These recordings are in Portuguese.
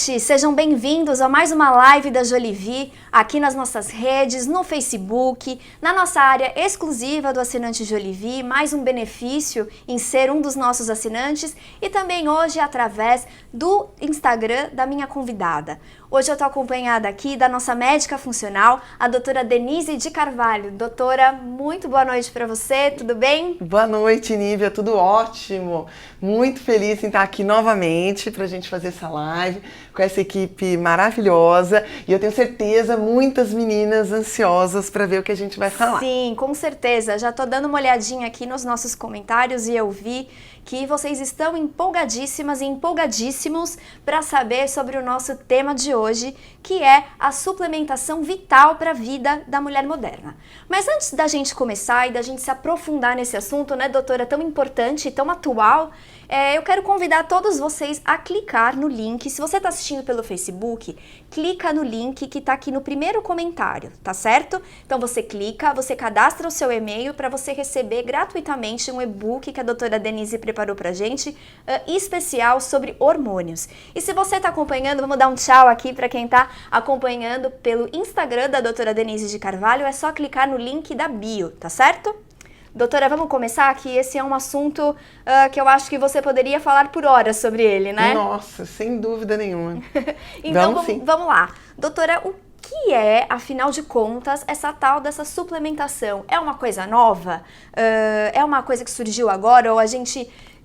gente! Sejam bem-vindos a mais uma live da Jolivie, aqui nas nossas redes, no Facebook, na nossa área exclusiva do assinante Jolivie, mais um benefício em ser um dos nossos assinantes e também hoje através do Instagram da minha convidada. Hoje eu estou acompanhada aqui da nossa médica funcional, a doutora Denise de Carvalho. Doutora, muito boa noite para você, tudo bem? Boa noite, Nívia, tudo ótimo. Muito feliz em estar aqui novamente para a gente fazer essa live com essa equipe maravilhosa. E eu tenho certeza, muitas meninas ansiosas para ver o que a gente vai falar. Sim, com certeza. Já estou dando uma olhadinha aqui nos nossos comentários e eu vi que vocês estão empolgadíssimas e empolgadíssimos para saber sobre o nosso tema de hoje, que é a suplementação vital para a vida da mulher moderna. Mas antes da gente começar e da gente se aprofundar nesse assunto, né, doutora, tão importante e tão atual, eu quero convidar todos vocês a clicar no link. Se você está assistindo pelo Facebook, clica no link que está aqui no primeiro comentário, tá certo? Então você clica, você cadastra o seu e-mail para você receber gratuitamente um e-book que a doutora Denise preparou pra gente, especial sobre hormônios. E se você está acompanhando, vamos dar um tchau aqui para quem está acompanhando pelo Instagram da doutora Denise de Carvalho, é só clicar no link da bio, tá certo? Doutora, vamos começar aqui. Esse é um assunto que eu acho que você poderia falar por horas sobre ele, né? Nossa, sem dúvida nenhuma. Então vamos lá. Doutora, o que é, afinal de contas, essa tal dessa suplementação? É uma coisa nova? É uma coisa que surgiu agora? Ou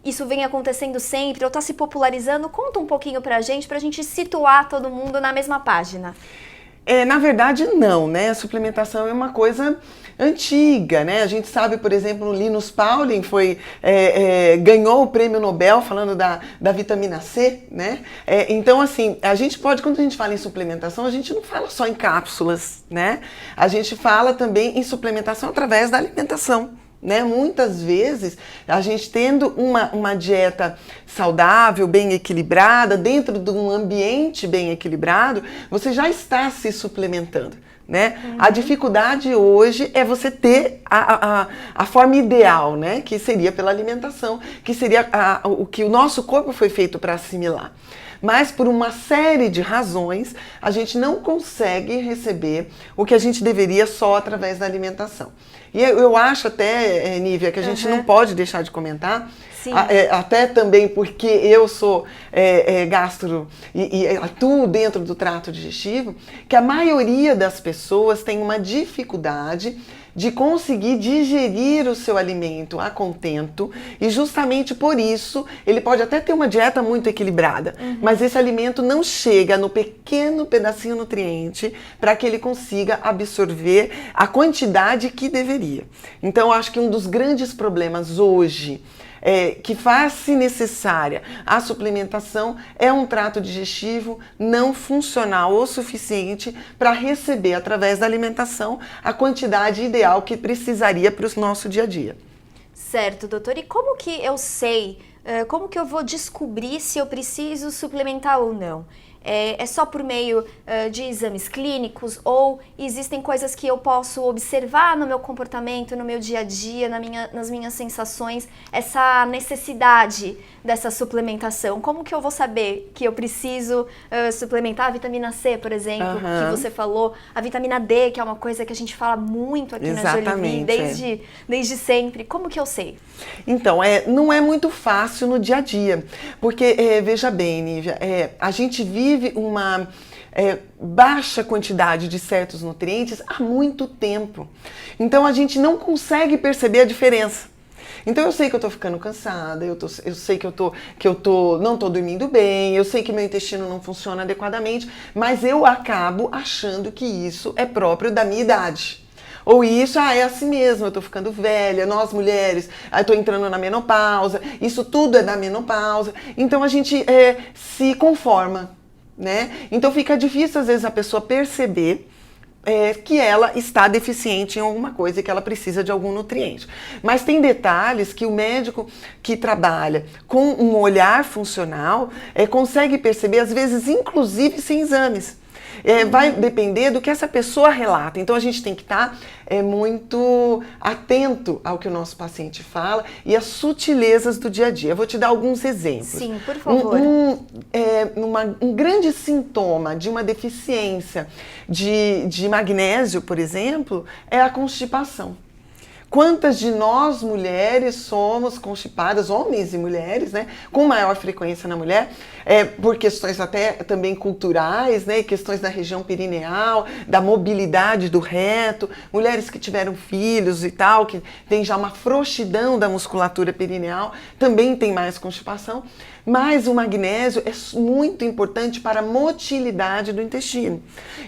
isso vem acontecendo sempre? Ou está se popularizando? Conta um pouquinho pra gente situar todo mundo na mesma página. Na verdade, não, né? A suplementação é uma coisa antiga, né? A gente sabe, por exemplo, o Linus Pauling ganhou o prêmio Nobel falando da vitamina C, né? Então, assim, quando a gente fala em suplementação, a gente não fala só em cápsulas, né? A gente fala também em suplementação através da alimentação. Né? Muitas vezes, a gente tendo uma dieta saudável, bem equilibrada, dentro de um ambiente bem equilibrado, você já está se suplementando. Né? Uhum. A dificuldade hoje é você ter a forma ideal, né? Que seria pela alimentação, que seria o que o nosso corpo foi feito para assimilar. Mas por uma série de razões, a gente não consegue receber o que a gente deveria só através da alimentação. E eu acho até, Nívia, que a gente não pode deixar de comentar, até também porque eu sou gastro e atuo dentro do trato digestivo, que a maioria das pessoas tem uma dificuldade de conseguir digerir o seu alimento a contento e justamente por isso ele pode até ter uma dieta muito equilibrada, mas esse alimento não chega no pequeno pedacinho nutriente para que ele consiga absorver a quantidade que deveria. Então eu acho que um dos grandes problemas hoje que faz-se necessária a suplementação é um trato digestivo não funcional o suficiente para receber, através da alimentação, a quantidade ideal que precisaria para o nosso dia a dia. Certo, doutor. E como que eu sei, como que eu vou descobrir se eu preciso suplementar ou não? É só por meio de exames clínicos ou existem coisas que eu posso observar no meu comportamento, no meu dia a dia, nas minhas sensações, essa necessidade dessa suplementação? Como que eu vou saber que eu preciso suplementar a vitamina C, por exemplo, que você falou, a vitamina D, que é uma coisa que a gente fala muito aqui na Jolivie desde sempre. Como que eu sei? Então, não é muito fácil no dia a dia, porque, veja bem, Nívia, a gente vive uma baixa quantidade de certos nutrientes há muito tempo. Então a gente não consegue perceber a diferença. Então eu sei que eu tô ficando cansada, eu sei que eu não tô dormindo bem, eu sei que meu intestino não funciona adequadamente, mas eu acabo achando que isso é próprio da minha idade. Ou isso, é assim mesmo, eu tô ficando velha, nós mulheres, eu tô entrando na menopausa, isso tudo é da menopausa. Então a gente se conforma, né? Então fica difícil às vezes a pessoa perceber que ela está deficiente em alguma coisa e que ela precisa de algum nutriente. Mas tem detalhes que o médico que trabalha com um olhar funcional consegue perceber, às vezes inclusive sem exames. Vai depender do que essa pessoa relata. Então a gente tem que estar muito atento ao que o nosso paciente fala e às sutilezas do dia a dia. Eu vou te dar alguns exemplos. Sim, por favor. Um grande sintoma de uma deficiência de magnésio, por exemplo, é a constipação. Quantas de nós mulheres somos constipadas, homens e mulheres, né, com maior frequência na mulher, por questões até também culturais, né, questões da região perineal, da mobilidade do reto, mulheres que tiveram filhos e tal, que tem já uma frouxidão da musculatura perineal, também tem mais constipação. Mas o magnésio é muito importante para a motilidade do intestino.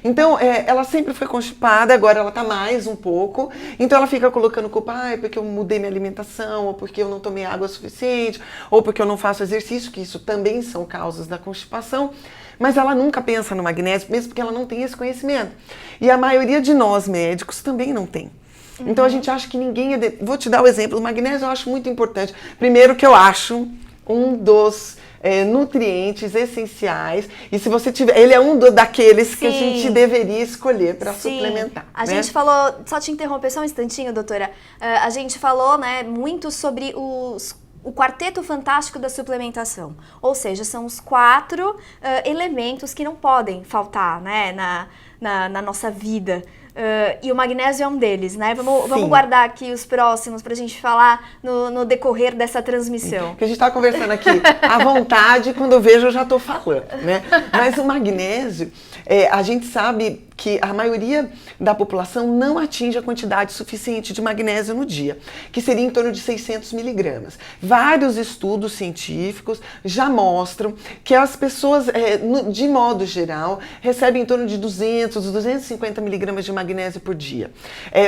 Então, ela sempre foi constipada, agora ela está mais um pouco. Então, ela fica colocando culpa, porque eu mudei minha alimentação, ou porque eu não tomei água suficiente, ou porque eu não faço exercício, que isso também são causas da constipação. Mas ela nunca pensa no magnésio, mesmo porque ela não tem esse conhecimento. E a maioria de nós médicos também não tem. Então, a gente acha que ninguém Vou te dar o exemplo, o magnésio eu acho muito importante. Primeiro que eu acho um dos nutrientes essenciais, e se você tiver, ele é um daqueles que a gente deveria escolher para suplementar. A gente falou, só te interromper só um instantinho, doutora, a gente falou, né, muito sobre o quarteto fantástico da suplementação, ou seja, são os 4 elementos que não podem faltar, né, na nossa vida. E o magnésio é um deles, né? Vamos guardar aqui os próximos pra gente falar no decorrer dessa transmissão. Porque a gente tá conversando aqui à vontade, quando eu vejo eu já tô falando, né? Mas o magnésio, a gente sabe que a maioria da população não atinge a quantidade suficiente de magnésio no dia, que seria em torno de 600 miligramas. Vários estudos científicos já mostram que as pessoas, de modo geral, recebem em torno de 200, 250 miligramas de magnésio por dia.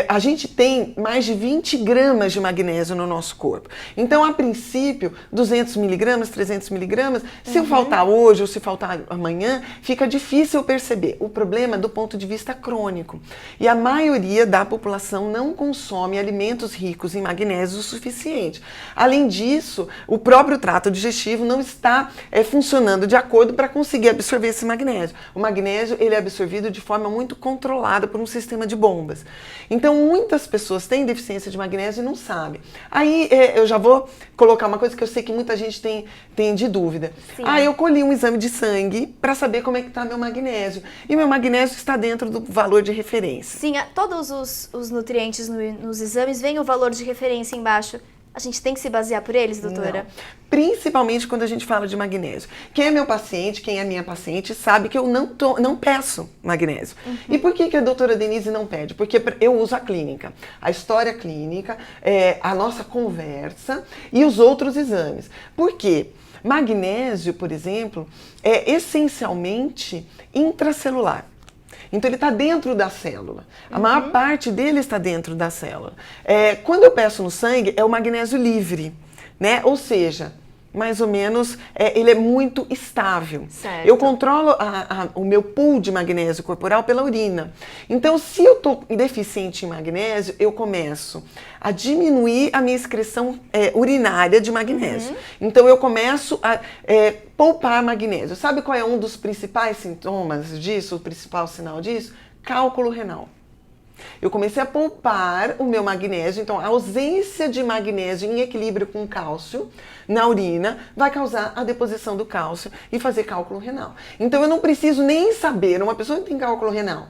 A gente tem mais de 20 gramas de magnésio no nosso corpo. Então, a princípio, 200 miligramas, 300 miligramas, se eu faltar hoje ou se faltar amanhã, fica difícil perceber. O problema é do ponto de vista crônico. E a maioria da população não consome alimentos ricos em magnésio o suficiente. Além disso, o próprio trato digestivo não está funcionando de acordo para conseguir absorver esse magnésio. O magnésio ele é absorvido de forma muito controlada por um sistema de bombas. Então, muitas pessoas têm deficiência de magnésio e não sabem. Aí, eu já vou colocar uma coisa que eu sei que muita gente tem de dúvida. Sim. Eu colhi um exame de sangue para saber como é que está meu magnésio. E meu magnésio está dentro do valor de referência. Sim, todos os nutrientes nos exames vem o valor de referência embaixo. A gente tem que se basear por eles, doutora? Não. Principalmente quando a gente fala de magnésio. Quem é meu paciente, quem é minha paciente, sabe que eu não peço magnésio. E por que a doutora Denise não pede? Porque eu uso a clínica, a história clínica, a nossa conversa e os outros exames. Por quê? Magnésio, por exemplo, é essencialmente intracelular. Então, ele está dentro da célula. A maior parte dele está dentro da célula. Quando eu peço no sangue, é o magnésio livre, né? Ou seja, mais ou menos, ele é muito estável. Certo. Eu controlo o meu pool de magnésio corporal pela urina. Então, se eu estou deficiente em magnésio, eu começo a diminuir a minha excreção urinária de magnésio. Então, eu começo a poupar magnésio. Sabe qual é um dos principais sintomas disso, o principal sinal disso? Cálculo renal. Eu comecei a poupar o meu magnésio, então a ausência de magnésio em equilíbrio com cálcio na urina vai causar a deposição do cálcio e fazer cálculo renal. Então eu não preciso nem saber, uma pessoa que tem cálculo renal,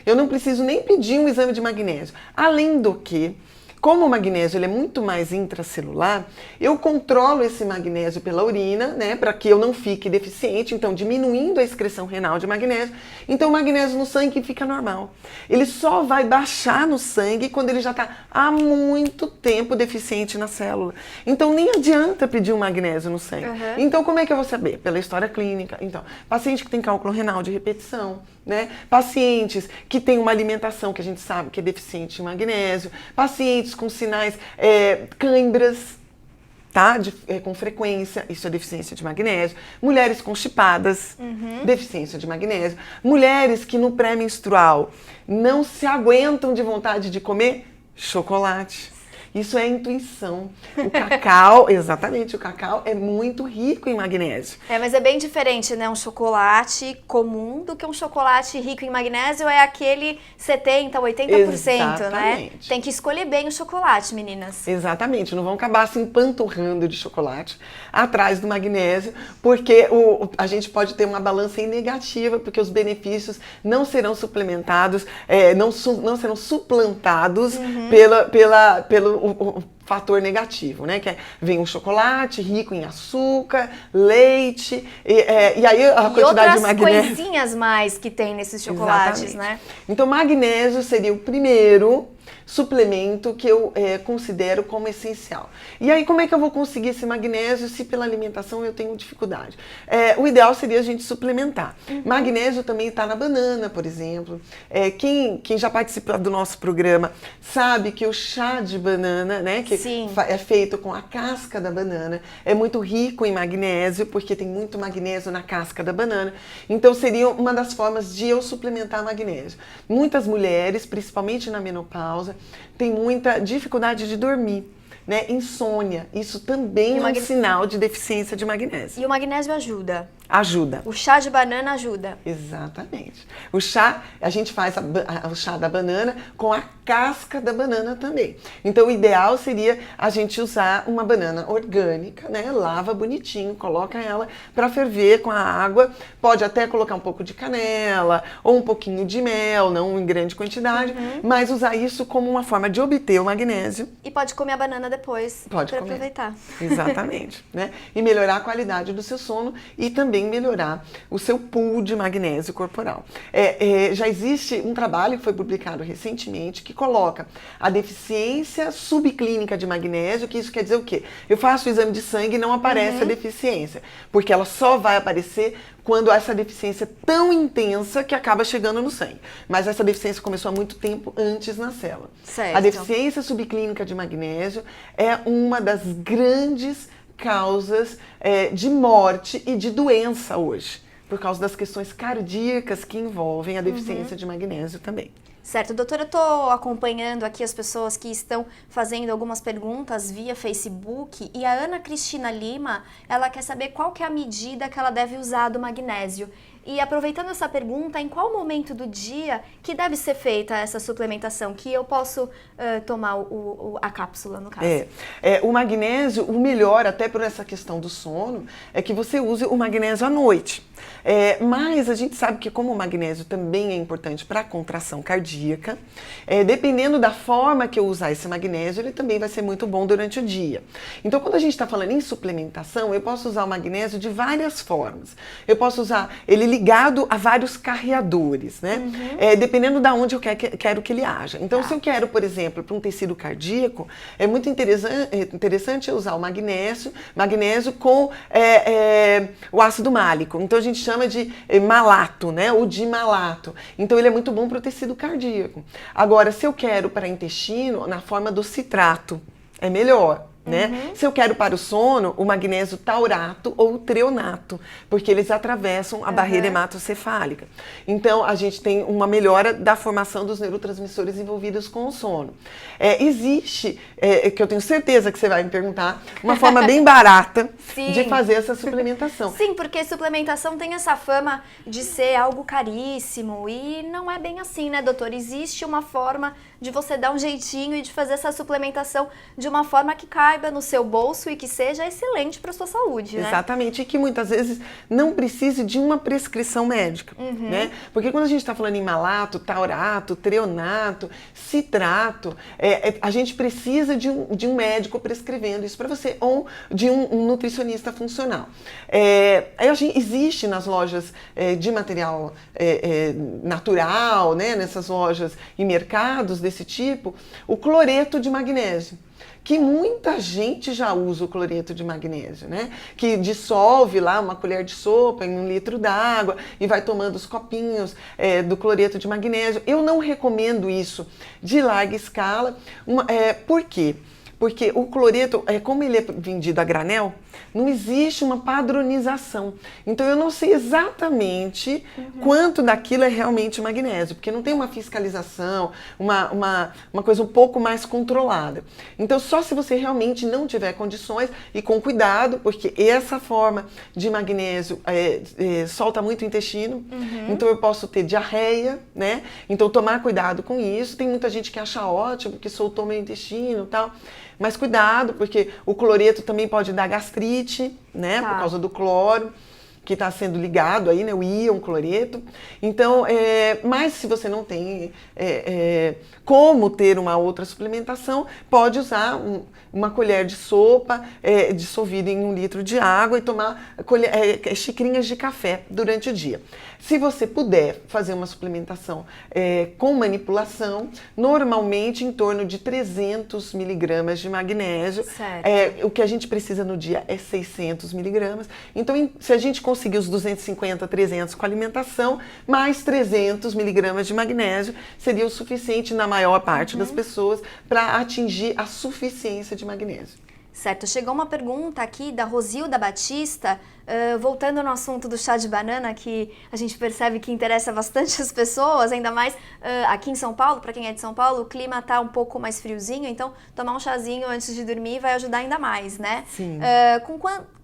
eu não preciso nem pedir um exame de magnésio. Além do que, como o magnésio ele é muito mais intracelular, eu controlo esse magnésio pela urina, né, para que eu não fique deficiente, então diminuindo a excreção renal de magnésio. Então o magnésio no sangue fica normal. Ele só vai baixar no sangue quando ele já está há muito tempo deficiente na célula. Então nem adianta pedir um magnésio no sangue. Então como é que eu vou saber? Pela história clínica. Então, paciente que tem cálculo renal de repetição, né? Pacientes que têm uma alimentação que a gente sabe que é deficiente em magnésio, pacientes com sinais cãibras, tá? Com frequência, isso é deficiência de magnésio. Mulheres constipadas, deficiência de magnésio. Mulheres que no pré-menstrual não se aguentam de vontade de comer chocolate. Isso é intuição. O cacau, exatamente, o cacau é muito rico em magnésio. Mas é bem diferente, né? Um chocolate comum do que um chocolate rico em magnésio é aquele 70%, 80%, né? Tem que escolher bem o chocolate, meninas. Exatamente, não vão acabar se empanturrando de chocolate atrás do magnésio, porque a gente pode ter uma balança negativa, porque os benefícios não serão suplementados, não serão suplantados pelo fator negativo, né? Que vem um chocolate rico em açúcar, leite, e aí a quantidade de magnésio... E outras coisinhas mais que tem nesses chocolates, exatamente, né? Então, magnésio seria o primeiro suplemento que eu considero como essencial. E aí, como é que eu vou conseguir esse magnésio se pela alimentação eu tenho dificuldade? O ideal seria a gente suplementar. Magnésio também está na banana, por exemplo. Quem já participou do nosso programa sabe que o chá de banana, né, que é feito com a casca da banana, é muito rico em magnésio, porque tem muito magnésio na casca da banana. Então, seria uma das formas de eu suplementar magnésio. Muitas mulheres, principalmente na menopausa, têm muita dificuldade de dormir, né? Insônia. Isso também é um sinal de deficiência de magnésio. E o magnésio ajuda? Ajuda. O chá de banana ajuda? Exatamente. O chá, a gente faz o chá da banana com a casca da banana também. Então, o ideal seria a gente usar uma banana orgânica, né? Lava bonitinho, coloca ela para ferver com a água. Pode até colocar um pouco de canela ou um pouquinho de mel, não em grande quantidade, mas usar isso como uma forma de obter o magnésio. E pode comer a banana depois. Pode para comer. Aproveitar. Exatamente, né? E melhorar a qualidade do seu sono e também melhorar o seu pool de magnésio corporal. Já existe um trabalho que foi publicado recentemente que coloca a deficiência subclínica de magnésio, que isso quer dizer o quê? Eu faço o exame de sangue e não aparece a deficiência, porque ela só vai aparecer quando essa deficiência é tão intensa que acaba chegando no sangue. Mas essa deficiência começou há muito tempo antes na célula. Certo. A deficiência subclínica de magnésio é uma das grandes causas de morte e de doença hoje, por causa das questões cardíacas que envolvem a deficiência de magnésio também. Certo, doutora, eu estou acompanhando aqui as pessoas que estão fazendo algumas perguntas via Facebook e a Ana Cristina Lima, ela quer saber qual que é a medida que ela deve usar do magnésio. E aproveitando essa pergunta, em qual momento do dia que deve ser feita essa suplementação? Que eu posso tomar a cápsula, no caso? O magnésio, o melhor, até por essa questão do sono, é que você use o magnésio à noite. Mas a gente sabe que como o magnésio também é importante para a contração cardíaca, dependendo da forma que eu usar esse magnésio, ele também vai ser muito bom durante o dia. Então, quando a gente está falando em suplementação, eu posso usar o magnésio de várias formas. Eu posso usar ele ligado a vários carreadores, né? Dependendo de onde eu quero que ele haja. Então, se eu quero, por exemplo, para um tecido cardíaco, é muito interessante eu usar o magnésio com o ácido málico. Então, a gente chama de malato, né? Ou dimalato. Então, ele é muito bom para o tecido cardíaco. Agora, se eu quero para intestino, na forma do citrato, é melhor. Né? Se eu quero para o sono, o magnésio taurato ou treonato, porque eles atravessam a barreira hematocefálica. Então, a gente tem uma melhora da formação dos neurotransmissores envolvidos com o sono. Existe, que eu tenho certeza que você vai me perguntar, uma forma bem barata de fazer essa suplementação. Sim, porque suplementação tem essa fama de ser algo caríssimo e não é bem assim, né, doutor? Existe uma forma de você dar um jeitinho e de fazer essa suplementação de uma forma que caiba no seu bolso e que seja excelente para a sua saúde, né? Exatamente, e que muitas vezes não precise de uma prescrição médica, né? Porque quando a gente está falando em malato, taurato, treonato, citrato, a gente precisa de um médico prescrevendo isso para você, ou de um nutricionista funcional. Existe nas lojas de material natural, né? Nessas lojas e mercados desse tipo, o cloreto de magnésio, que muita gente já usa o cloreto de magnésio, né? Que dissolve lá uma colher de sopa em 1 litro d'água e vai tomando os copinhos do cloreto de magnésio. Eu não recomendo isso de larga escala. Por quê? Porque o cloreto, como ele é vendido a granel, não existe uma padronização. Então eu não sei exatamente quanto daquilo é realmente magnésio, porque não tem uma fiscalização, uma coisa um pouco mais controlada. Então só se você realmente não tiver condições e com cuidado, porque essa forma de magnésio solta muito o intestino, então eu posso ter diarreia, né? Então tomar cuidado com isso. Tem muita gente que acha ótimo, que soltou meu intestino e tal, mas cuidado, porque o cloreto também pode dar gastrite, né? Por causa do cloro, que está sendo ligado aí, né? O íon cloreto. Então, mas se você não tem como ter uma outra suplementação, pode usar uma colher de sopa dissolvida em 1 litro de água e tomar xicrinhas de café durante o dia. Se você puder fazer uma suplementação com manipulação, normalmente em torno de 300 miligramas de magnésio. O que a gente precisa no dia é 600 miligramas. Então, se a gente conseguir os 250, 300 com alimentação, mais 300 miligramas de magnésio, seria o suficiente na maior parte das pessoas para atingir a suficiência de magnésio. Certo, chegou uma pergunta aqui da Rosilda Batista, voltando no assunto do chá de banana, que a gente percebe que interessa bastante as pessoas, ainda mais aqui em São Paulo, para quem é de São Paulo, o clima tá um pouco mais friozinho, então tomar um chazinho antes de dormir vai ajudar ainda mais, né? Sim.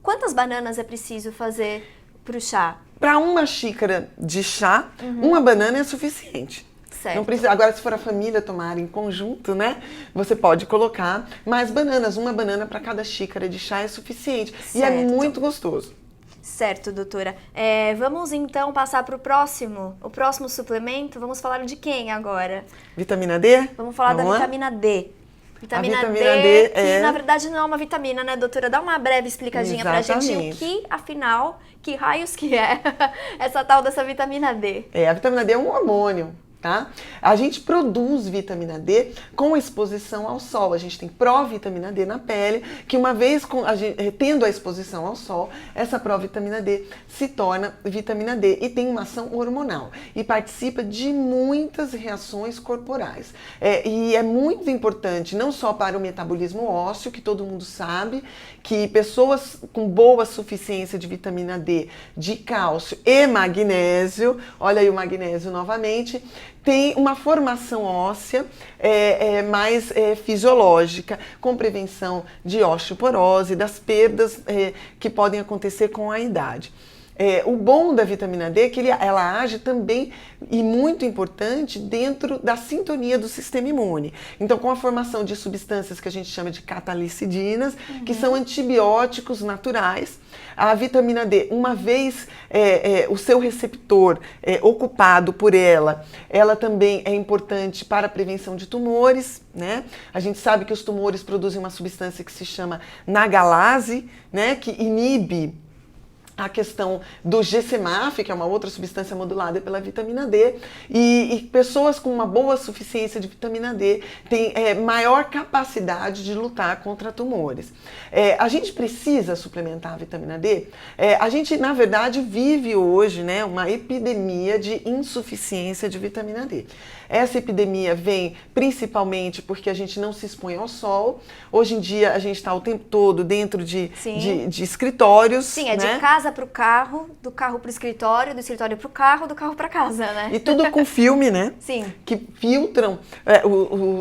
Quantas bananas é preciso fazer para o chá? Para uma xícara de chá, uma banana é suficiente. Certo. Não precisa. Agora, se for a família tomar em conjunto, né? Você pode colocar mais bananas. Uma banana para cada xícara de chá é suficiente. Certo. E é muito gostoso. Certo, doutora. Vamos então passar para o próximo suplemento. Vamos falar de quem agora? Vitamina D? Vamos falar da vitamina D. Vitamina D, que na verdade não é uma vitamina, né, doutora? Dá uma breve explicadinha pra gente afinal, que raios que é essa tal dessa vitamina D. A vitamina D é um hormônio. Tá? A gente produz vitamina D com exposição ao sol. A gente tem provitamina D na pele, que uma vez tendo a exposição ao sol, essa provitamina D se torna vitamina D e tem uma ação hormonal e participa de muitas reações corporais. E é muito importante, não só para o metabolismo ósseo, que todo mundo sabe, que pessoas com boa suficiência de vitamina D, de cálcio e magnésio, olha aí o magnésio novamente, tem uma formação óssea mais fisiológica, com prevenção de osteoporose, das perdas que podem acontecer com a idade. O bom da vitamina D é que ela age também, e muito importante, dentro da sintonia do sistema imune. Então, com a formação de substâncias que a gente chama de catalicidinas, que são antibióticos naturais, a vitamina D, uma vez o seu receptor ocupado por ela também é importante para a prevenção de tumores, né? A gente sabe que os tumores produzem uma substância que se chama nagalase, né? Que inibe a questão do GCMAF, que é uma outra substância modulada pela vitamina D, e pessoas com uma boa suficiência de vitamina D têm maior capacidade de lutar contra tumores. A gente precisa suplementar a vitamina D? A gente, na verdade, vive hoje, né, uma epidemia de insuficiência de vitamina D. Essa epidemia vem principalmente porque a gente não se expõe ao sol. Hoje em dia a gente está o tempo todo dentro de escritórios. Sim, né? De casa para o carro, do carro para o escritório, do escritório para o carro, do carro para casa, né? E tudo com filme, né? Sim. Que filtram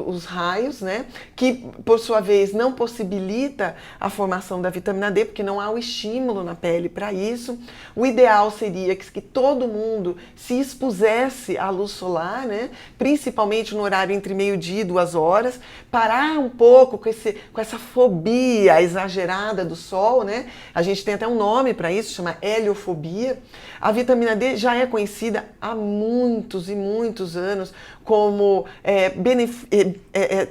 os raios, né? Que, por sua vez, não possibilita a formação da vitamina D, porque não há o estímulo na pele para isso. O ideal seria que todo mundo se expusesse à luz solar, né? Principalmente no horário entre meio-dia e 2 horas, parar um pouco com essa fobia exagerada do sol, né? A gente tem até um nome para isso, chama heliofobia. A vitamina D já é conhecida há muitos e muitos anos como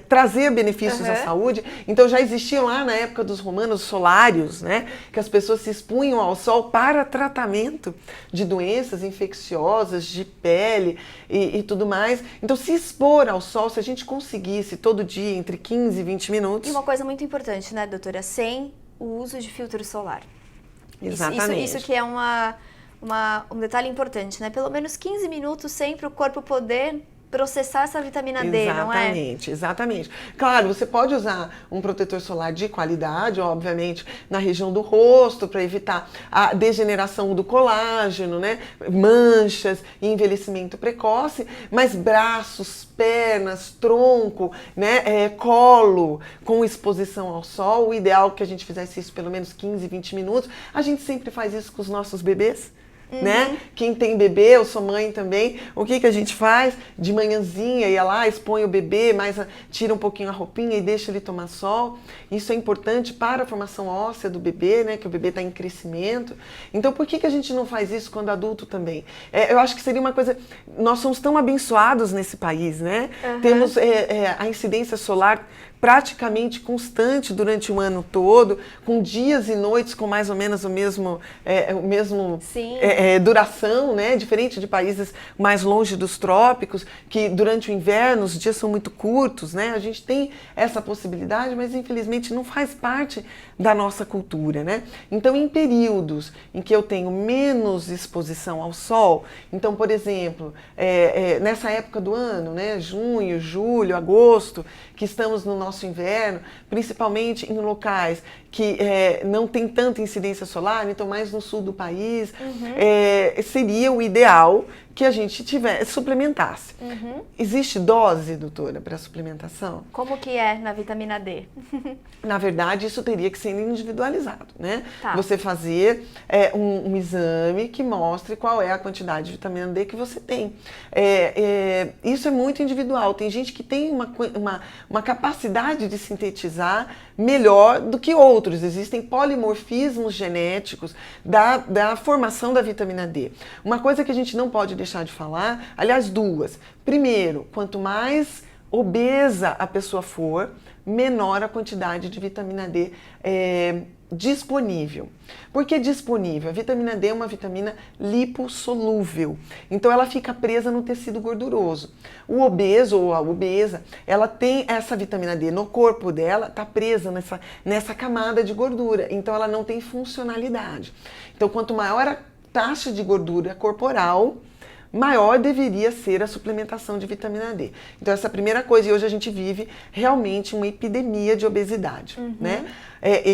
trazer benefícios à saúde. Então já existia lá na época dos romanos solários, né? Que as pessoas se expunham ao sol para tratamento de doenças infecciosas, de pele e tudo mais. Então, se expor ao sol, se a gente conseguisse todo dia entre 15 e 20 minutos... E uma coisa muito importante, né, doutora? Sem o uso de filtro solar. Exatamente. Isso que é um detalhe importante, né? Pelo menos 15 minutos sempre o corpo poder processar essa vitamina D, não é? Exatamente, exatamente. Claro, você pode usar um protetor solar de qualidade, obviamente, na região do rosto, para evitar a degeneração do colágeno, né? Manchas, envelhecimento precoce, mas braços, pernas, tronco, né? Colo, com exposição ao sol, o ideal é que a gente fizesse isso pelo menos 15, 20 minutos. A gente sempre faz isso com os nossos bebês. Né? Quem tem bebê, eu sou mãe também, o que a gente faz? De manhãzinha, ia lá, expõe o bebê, tira um pouquinho a roupinha e deixa ele tomar sol. Isso é importante para a formação óssea do bebê, né? Que o bebê está em crescimento. Então, por que a gente não faz isso quando adulto também? Eu acho que seria uma coisa... Nós somos tão abençoados nesse país, né? Temos a incidência solar praticamente constante durante o ano todo, com dias e noites com mais ou menos o mesmo duração, né? Diferente de países mais longe dos trópicos, que durante o inverno os dias são muito curtos, né? A gente tem essa possibilidade, mas infelizmente não faz parte da nossa cultura, né? Então, em períodos em que eu tenho menos exposição ao sol, então, por exemplo, nessa época do ano, né? Junho, julho, agosto, que estamos no nosso inverno, principalmente em locais que não tem tanta incidência solar, então mais no sul do país, seria o ideal que a gente suplementasse. Existe dose, doutora, para suplementação? Como que é na vitamina D? Na verdade, isso teria que ser individualizado, né? Tá. Você fazer um exame que mostre qual é a quantidade de vitamina D que você tem. Isso é muito individual. Tem gente que tem uma capacidade de sintetizar melhor do que outros. Existem polimorfismos genéticos da formação da vitamina D. Uma coisa que a gente não pode deixar de falar, aliás, duas. Primeiro, quanto mais obesa a pessoa for, menor a quantidade de vitamina D disponível. Por que disponível? A vitamina D é uma vitamina lipossolúvel, então ela fica presa no tecido gorduroso. O obeso ou a obesa, ela tem essa vitamina D no corpo dela, está presa nessa camada de gordura, então ela não tem funcionalidade. Então, quanto maior a taxa de gordura corporal, maior deveria ser a suplementação de vitamina D. Então, essa é a primeira coisa, e hoje a gente vive realmente uma epidemia de obesidade, né?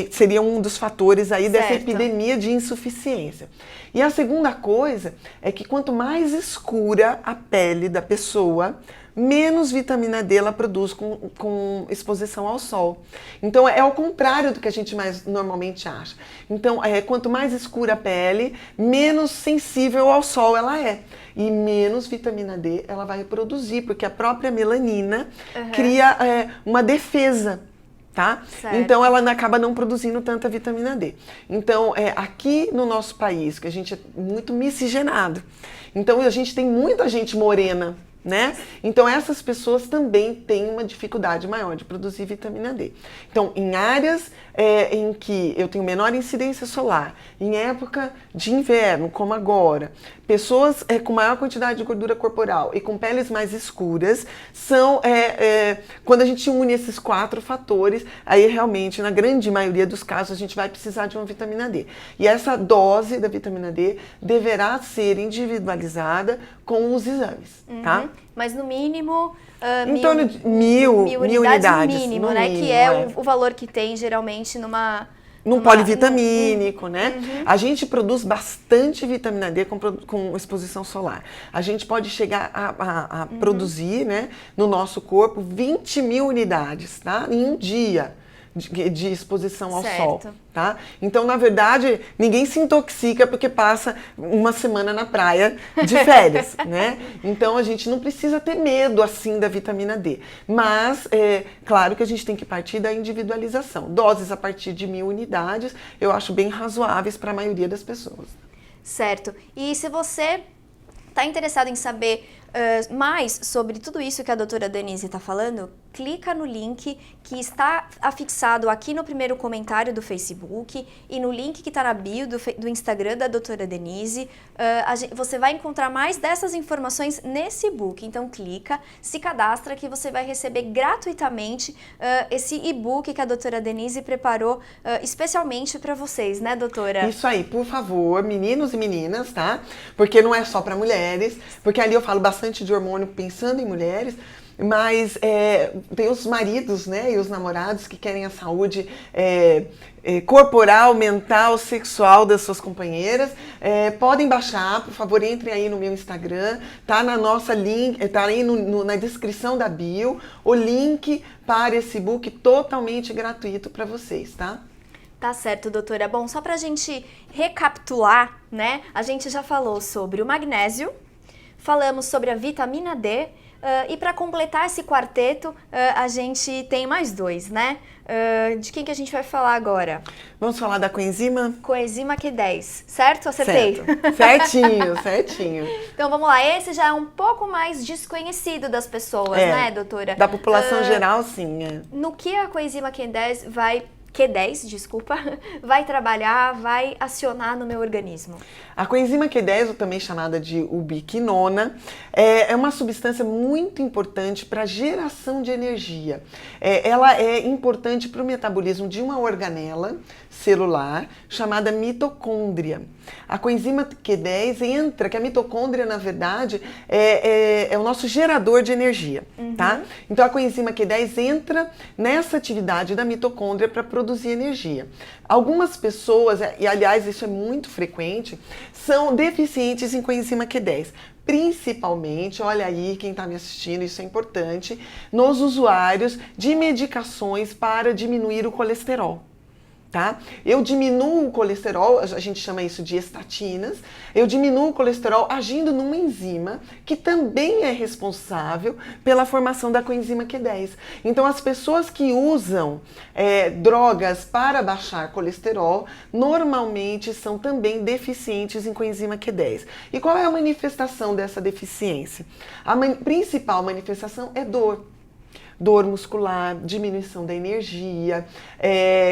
Seria um dos fatores aí dessa epidemia de insuficiência. E a segunda coisa é que quanto mais escura a pele da pessoa, menos vitamina D ela produz com exposição ao sol. Então, é ao contrário do que a gente mais normalmente acha. Então, quanto mais escura a pele, menos sensível ao sol ela é. E menos vitamina D ela vai produzir, porque a própria melanina cria uma defesa. Tá? Então, ela acaba não produzindo tanta vitamina D. Então, aqui no nosso país, que a gente é muito miscigenado, então a gente tem muita gente morena, né? Então, essas pessoas também têm uma dificuldade maior de produzir vitamina D. Então, em áreas em que eu tenho menor incidência solar, em época de inverno, como agora, pessoas com maior quantidade de gordura corporal e com peles mais escuras, são quando a gente une esses 4 fatores, aí realmente, na grande maioria dos casos, a gente vai precisar de uma vitamina D. E essa dose da vitamina D deverá ser individualizada com os exames, tá? Mas no mínimo... em torno de mil unidades. Mínimo, né? Mínimo, que é o valor que tem geralmente num polivitamínico, né? A gente produz bastante vitamina D com exposição solar. A gente pode chegar a produzir, né, no nosso corpo 20.000 unidades, tá? Em um dia de exposição ao sol, tá? Então, na verdade, ninguém se intoxica porque passa uma semana na praia de férias, né? Então, a gente não precisa ter medo, assim, da vitamina D. Mas, claro que a gente tem que partir da individualização. Doses a partir de 1.000 unidades, eu acho bem razoáveis para a maioria das pessoas. Certo. E se você está interessado em saber mais sobre tudo isso que a doutora Denise está falando, clica no link que está afixado aqui no primeiro comentário do Facebook e no link que está na bio do Instagram da doutora Denise. Você vai encontrar mais dessas informações nesse e-book. Então, clica, se cadastra que você vai receber gratuitamente esse e-book que a doutora Denise preparou especialmente para vocês, né, doutora? Isso aí, por favor, meninos e meninas, tá? Porque não é só para mulheres, porque ali eu falo bastante bastante de hormônio pensando em mulheres, mas tem os maridos, né, e os namorados que querem a saúde corporal, mental, sexual das suas companheiras. Podem baixar, por favor, entrem aí no meu Instagram, tá na nossa link, tá aí na descrição da bio, o link para esse e-book totalmente gratuito para vocês, tá? Tá certo, doutora. Bom, só pra gente recapitular, né, a gente já falou sobre o magnésio, falamos sobre a vitamina D, e para completar esse quarteto, a gente tem mais dois, né? De quem que a gente vai falar agora? Vamos falar da coenzima? Coenzima Q10, certo? Acertei? Certo. Certinho, certinho. Então vamos lá, esse já é um pouco mais desconhecido das pessoas, né, doutora? Da população geral, sim. No que a coenzima Q10 vai trabalhar, vai acionar no meu organismo? A coenzima Q10, ou também chamada de ubiquinona, é uma substância muito importante para a geração de energia. Ela é importante para o metabolismo de uma organela celular chamada mitocôndria. A coenzima Q10 entra, que a mitocôndria, na verdade, é o nosso gerador de energia, tá? Então, a coenzima Q10 entra nessa atividade da mitocôndria para produzir energia. Algumas pessoas, e aliás isso é muito frequente, são deficientes em coenzima Q10. Principalmente, olha aí quem está me assistindo, isso é importante, nos usuários de medicações para diminuir o colesterol. Tá? Eu diminuo o colesterol, a gente chama isso de estatinas, eu diminuo o colesterol agindo numa enzima que também é responsável pela formação da coenzima Q10. Então, as pessoas que usam drogas para baixar colesterol, normalmente são também deficientes em coenzima Q10. E qual é a manifestação dessa deficiência? A principal manifestação é dor. Dor muscular, diminuição da energia,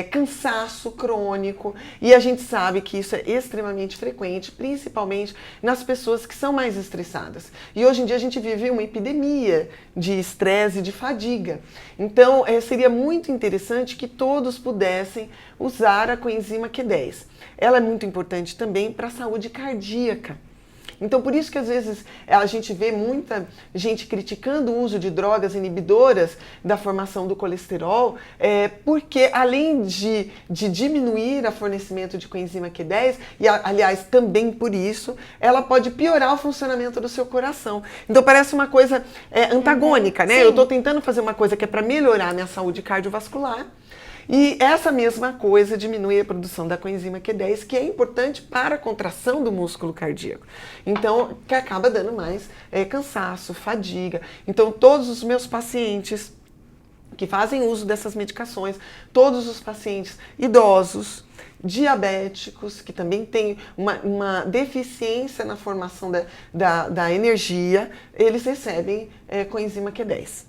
cansaço crônico, e a gente sabe que isso é extremamente frequente, principalmente nas pessoas que são mais estressadas. E hoje em dia a gente vive uma epidemia de estresse e de fadiga. Então, seria muito interessante que todos pudessem usar a coenzima Q10. Ela é muito importante também para a saúde cardíaca. Então, por isso que às vezes a gente vê muita gente criticando o uso de drogas inibidoras da formação do colesterol, porque além de diminuir o fornecimento de coenzima Q10, e aliás também por isso, ela pode piorar o funcionamento do seu coração. Então parece uma coisa antagônica, né? Sim. Eu estou tentando fazer uma coisa que é para melhorar a minha saúde cardiovascular, e essa mesma coisa diminui a produção da coenzima Q10, que é importante para a contração do músculo cardíaco. Então, que acaba dando mais cansaço, fadiga. Então, todos os meus pacientes que fazem uso dessas medicações, todos os pacientes idosos, diabéticos, que também têm uma deficiência na formação da energia, eles recebem coenzima Q10.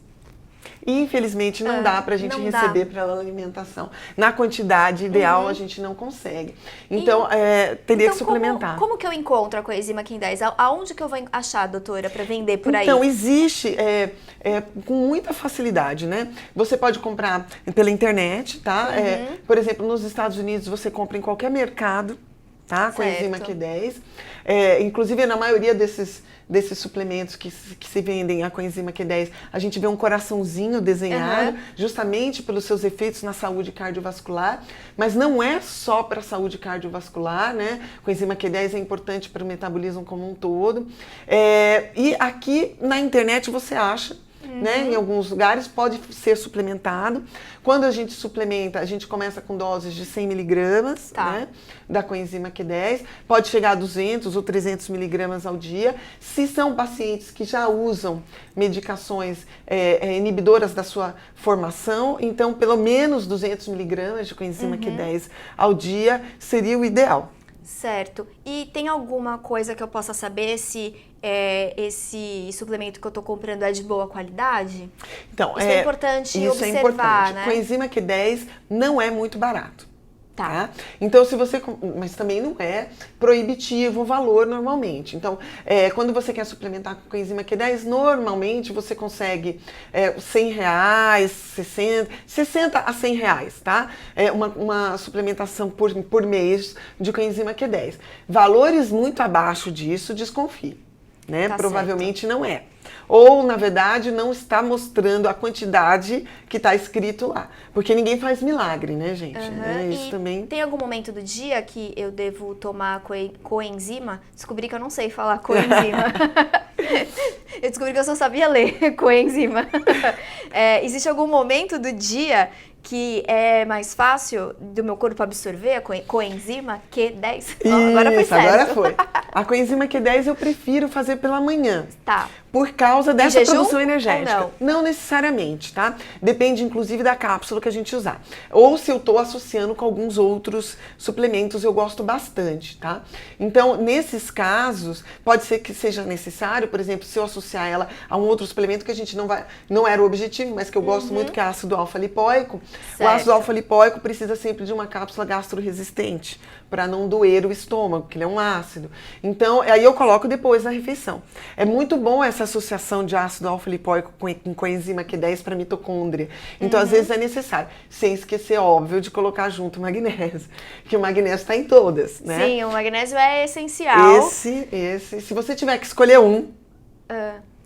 E, infelizmente, não dá para a gente receber pela alimentação. Na quantidade ideal, a gente não consegue. Então, teria que suplementar. Como que eu encontro a coenzima Q10? Aonde que eu vou achar, doutora, para vender por aí? Então, existe com muita facilidade, né? Você pode comprar pela internet, tá? Por exemplo, nos Estados Unidos, você compra em qualquer mercado, tá? Coenzima Q10. Inclusive, na maioria desses suplementos que se vendem a coenzima Q10, a gente vê um coraçãozinho desenhado, justamente pelos seus efeitos na saúde cardiovascular, mas não é só para a saúde cardiovascular, né? Coenzima Q10 é importante para o metabolismo como um todo. E aqui na internet você acha, né? Em alguns lugares pode ser suplementado. Quando a gente suplementa, a gente começa com doses de 100 miligramas, né, da coenzima Q10. Pode chegar a 200 ou 300 miligramas ao dia. Se são pacientes que já usam medicações inibidoras da sua formação, então pelo menos 200 miligramas de coenzima Q10 ao dia seria o ideal. Certo. E tem alguma coisa que eu possa saber se esse suplemento que eu estou comprando é de boa qualidade? Então, isso é importante observar, é importante. né? Coenzima Q10 não é muito barato. Tá? Então, se você... Mas também não é proibitivo o valor normalmente. Então, quando você quer suplementar com coenzima Q10, normalmente você consegue R$100, 60 a R$100, tá? Uma suplementação por mês de coenzima Q10. Valores muito abaixo disso, desconfie. né? Tá Provavelmente não é. Ou, na verdade, não está mostrando a quantidade que está escrito lá. Porque ninguém faz milagre, né, gente? Isso E também. tem algum momento do dia que eu devo tomar coenzima? Descobri que eu não sei falar coenzima. Eu descobri que eu só sabia ler coenzima. Existe algum momento do dia que é mais fácil do meu corpo absorver a coenzima Q10? Agora foi certo. Agora foi. A coenzima Q10 eu prefiro fazer pela manhã. Tá. Por causa dessa jejum produção energética. ou não? Não necessariamente, tá? Depende, inclusive, da cápsula que a gente usar. Ou se eu estou associando com alguns outros suplementos, eu gosto bastante, tá? Então, nesses casos, pode ser que seja necessário, por exemplo, se eu associar ela a um outro suplemento que a gente não era o objetivo, mas que eu gosto muito, que é ácido alfa-lipoico. O ácido alfa-lipoico precisa sempre de uma cápsula gastro-resistente, para não doer o estômago, que ele é um ácido. Então, aí eu coloco depois na refeição. É muito bom essa associação de ácido alfa-lipoico com coenzima Q10 para mitocôndria. Então, às vezes é necessário. Sem esquecer, óbvio, de colocar junto o magnésio, que o magnésio está em todas, né? Sim, o magnésio é essencial. Esse. Se você tiver que escolher um,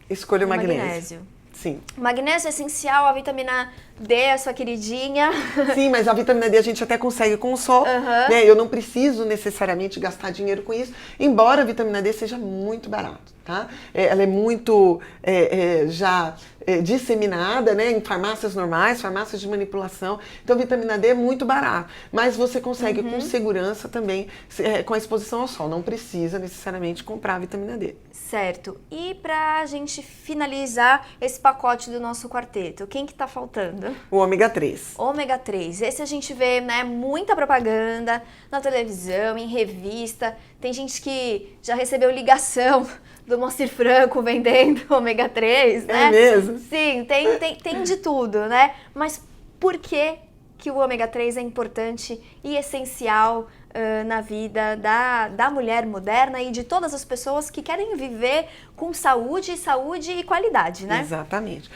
escolha o magnésio. Sim. O magnésio é essencial, a vitamina D é a sua queridinha. Sim, mas a vitamina D a gente até consegue com o sol, né? Eu não preciso necessariamente gastar dinheiro com isso, embora a vitamina D seja muito barato, tá? Ela é muito disseminada, né, em farmácias normais, farmácias de manipulação. Então, a vitamina D é muito barato, mas você consegue com segurança também com a exposição ao sol. Não precisa necessariamente comprar a vitamina D. Certo. E pra gente finalizar esse pacote do nosso quarteto, quem que tá faltando? O ômega 3. Ômega 3. Esse a gente vê, né, muita propaganda na televisão, em revista. Tem gente que já recebeu ligação do Moacir Franco vendendo ômega 3, né? É mesmo? Sim, tem de tudo, né? Mas por que o ômega 3 é importante e essencial na vida da mulher moderna e de todas as pessoas que querem viver com saúde e qualidade, né? Exatamente.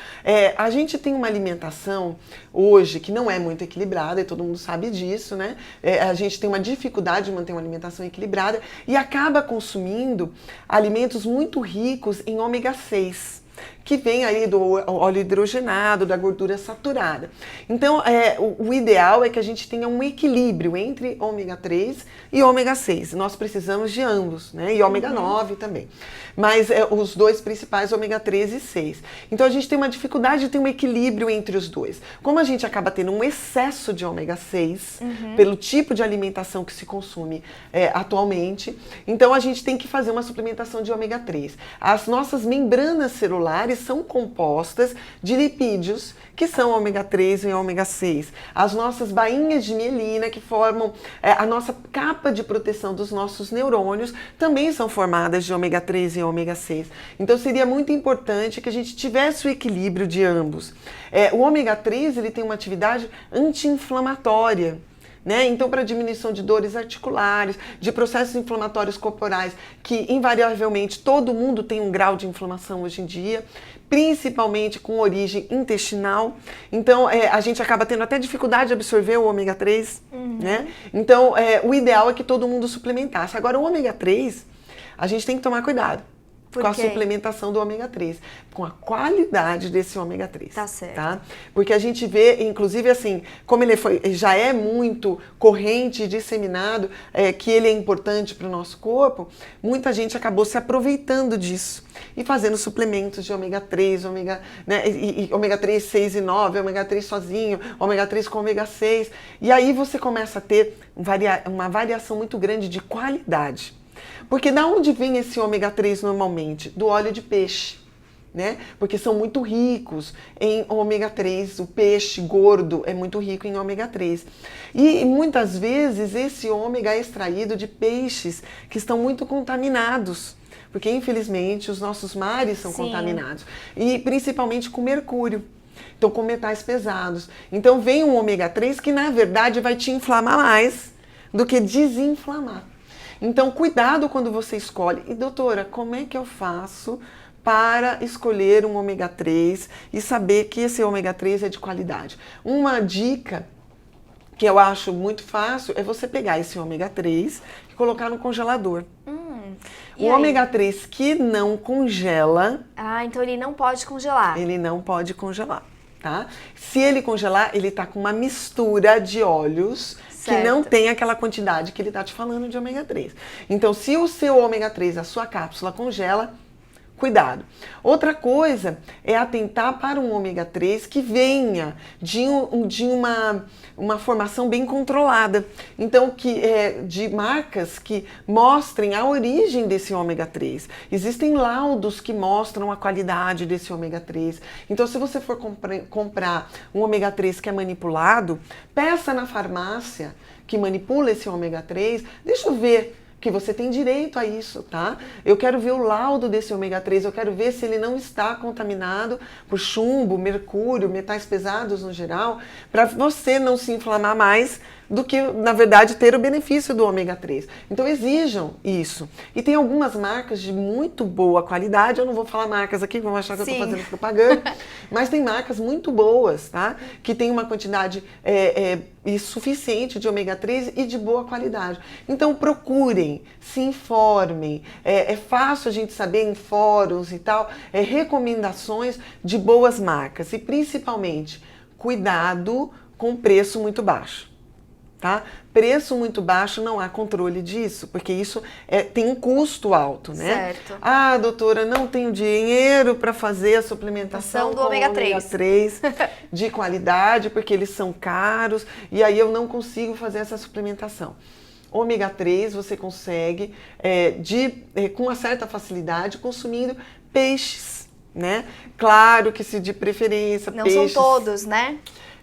A gente tem uma alimentação hoje que não é muito equilibrada, e todo mundo sabe disso, né? A gente tem uma dificuldade de manter uma alimentação equilibrada e acaba consumindo alimentos muito ricos em ômega 6. Que vem aí do óleo hidrogenado, da gordura saturada. Então, o ideal é que a gente tenha um equilíbrio entre ômega 3 e ômega 6. Nós precisamos de ambos, né? E ômega 9 também. Mas os dois principais, ômega 3 e 6. Então, a gente tem uma dificuldade de ter um equilíbrio entre os dois. Como a gente acaba tendo um excesso de ômega 6, pelo tipo de alimentação que se consome atualmente, então a gente tem que fazer uma suplementação de ômega 3. As nossas membranas celulares são compostas de lipídios, que são ômega 3 e ômega 6. As nossas bainhas de mielina, que formam a nossa capa de proteção dos nossos neurônios, também são formadas de ômega 3 e ômega 6. Então, seria muito importante que a gente tivesse o equilíbrio de ambos. O ômega 3 ele tem uma atividade anti-inflamatória. Né? Então, para diminuição de dores articulares, de processos inflamatórios corporais, que invariavelmente todo mundo tem um grau de inflamação hoje em dia, principalmente com origem intestinal. Então, a gente acaba tendo até dificuldade de absorver o ômega 3, né? Então, o ideal é que todo mundo suplementasse. Agora, o ômega 3, a gente tem que tomar cuidado. Com a suplementação do ômega 3, com a qualidade desse ômega 3. Tá certo. Tá? Porque a gente vê, inclusive assim, como ele já é muito corrente e disseminado, que ele é importante para o nosso corpo, muita gente acabou se aproveitando disso e fazendo suplementos de ômega 3, ômega 3, 6 e 9, ômega 3 sozinho, ômega 3 com ômega 6. E aí você começa a ter uma variação muito grande de qualidade. Porque da onde vem esse ômega 3 normalmente? Do óleo de peixe, né? Porque são muito ricos em ômega 3, o peixe gordo é muito rico em ômega 3. E muitas vezes esse ômega é extraído de peixes que estão muito contaminados. Porque infelizmente os nossos mares são contaminados. E principalmente com mercúrio. Então com metais pesados. Então vem um ômega 3 que na verdade vai te inflamar mais do que desinflamar. Então, cuidado quando você escolhe. E, doutora, como é que eu faço para escolher um ômega 3 e saber que esse ômega 3 é de qualidade? Uma dica que eu acho muito fácil é você pegar esse ômega 3 e colocar no congelador. E O aí? ômega 3 que não congela, Ah, então ele não pode congelar. ele não pode congelar, tá? Se ele congelar, ele tá com uma mistura de óleos que não Certo. tem aquela quantidade que ele tá te falando de ômega 3. Então, se o seu ômega 3, a sua cápsula congela, cuidado. Outra coisa é atentar para um ômega 3 que venha de uma formação bem controlada. Então, de marcas que mostrem a origem desse ômega 3. Existem laudos que mostram a qualidade desse ômega 3. Então, se você for comprar um ômega 3 que é manipulado, peça na farmácia que manipula esse ômega 3, deixa eu ver que você tem direito a isso, tá? Eu quero ver o laudo desse ômega 3, eu quero ver se ele não está contaminado por chumbo, mercúrio, metais pesados no geral, para você não se inflamar mais do que, na verdade, ter o benefício do ômega 3. Então exijam isso. E tem algumas marcas de muito boa qualidade, eu não vou falar marcas aqui, vão achar que eu estou fazendo propaganda, mas tem marcas muito boas, tá? Que tem uma quantidade suficiente de ômega 3 e de boa qualidade. Então procurem, se informem, é fácil a gente saber em fóruns e tal, recomendações de boas marcas e principalmente cuidado com preço muito baixo. Tá? Preço muito baixo, não há controle disso, porque isso tem um custo alto, né? Certo. Ah, doutora, não tenho dinheiro para fazer a suplementação do com ômega ômega 3 de qualidade, porque eles são caros, e aí eu não consigo fazer essa suplementação. Ômega 3 você consegue com uma certa facilidade consumindo peixes, né? Claro que se de preferência Não peixes... são todos, né?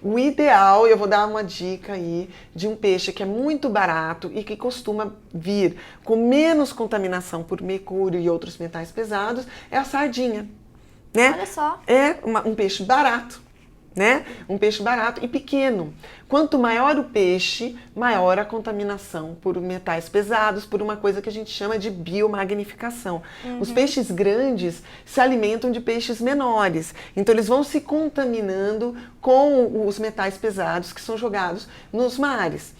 O ideal, eu vou dar uma dica aí, de um peixe que é muito barato e que costuma vir com menos contaminação por mercúrio e outros metais pesados, é a sardinha, né? Olha só. É um peixe barato, né? Um peixe barato e pequeno. Quanto maior o peixe, maior a contaminação por metais pesados, por uma coisa que a gente chama de biomagnificação. Os peixes grandes se alimentam de peixes menores, então eles vão se contaminando com os metais pesados que são jogados nos mares.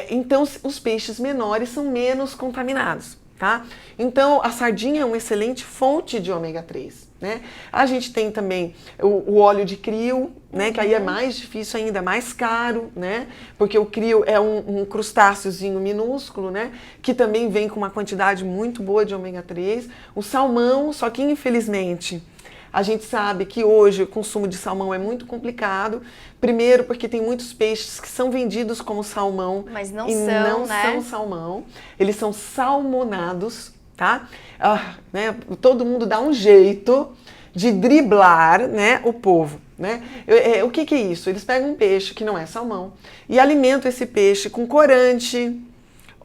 Então os peixes menores são menos contaminados. Tá? Então, a sardinha é uma excelente fonte de ômega 3. Né? A gente tem também o óleo de krill, né? Que aí é mais difícil ainda, mais caro, né? Porque o krill é um crustáceozinho minúsculo, né? Que também vem com uma quantidade muito boa de ômega 3. O salmão, só que infelizmente... A gente sabe que hoje o consumo de salmão é muito complicado. Primeiro porque tem muitos peixes que são vendidos como salmão, mas não e são, não né? são salmão. Eles são salmonados, tá? Né? Todo mundo dá um jeito de driblar, né, o povo. Né? O que é isso? Eles pegam um peixe que não é salmão e alimentam esse peixe com corante,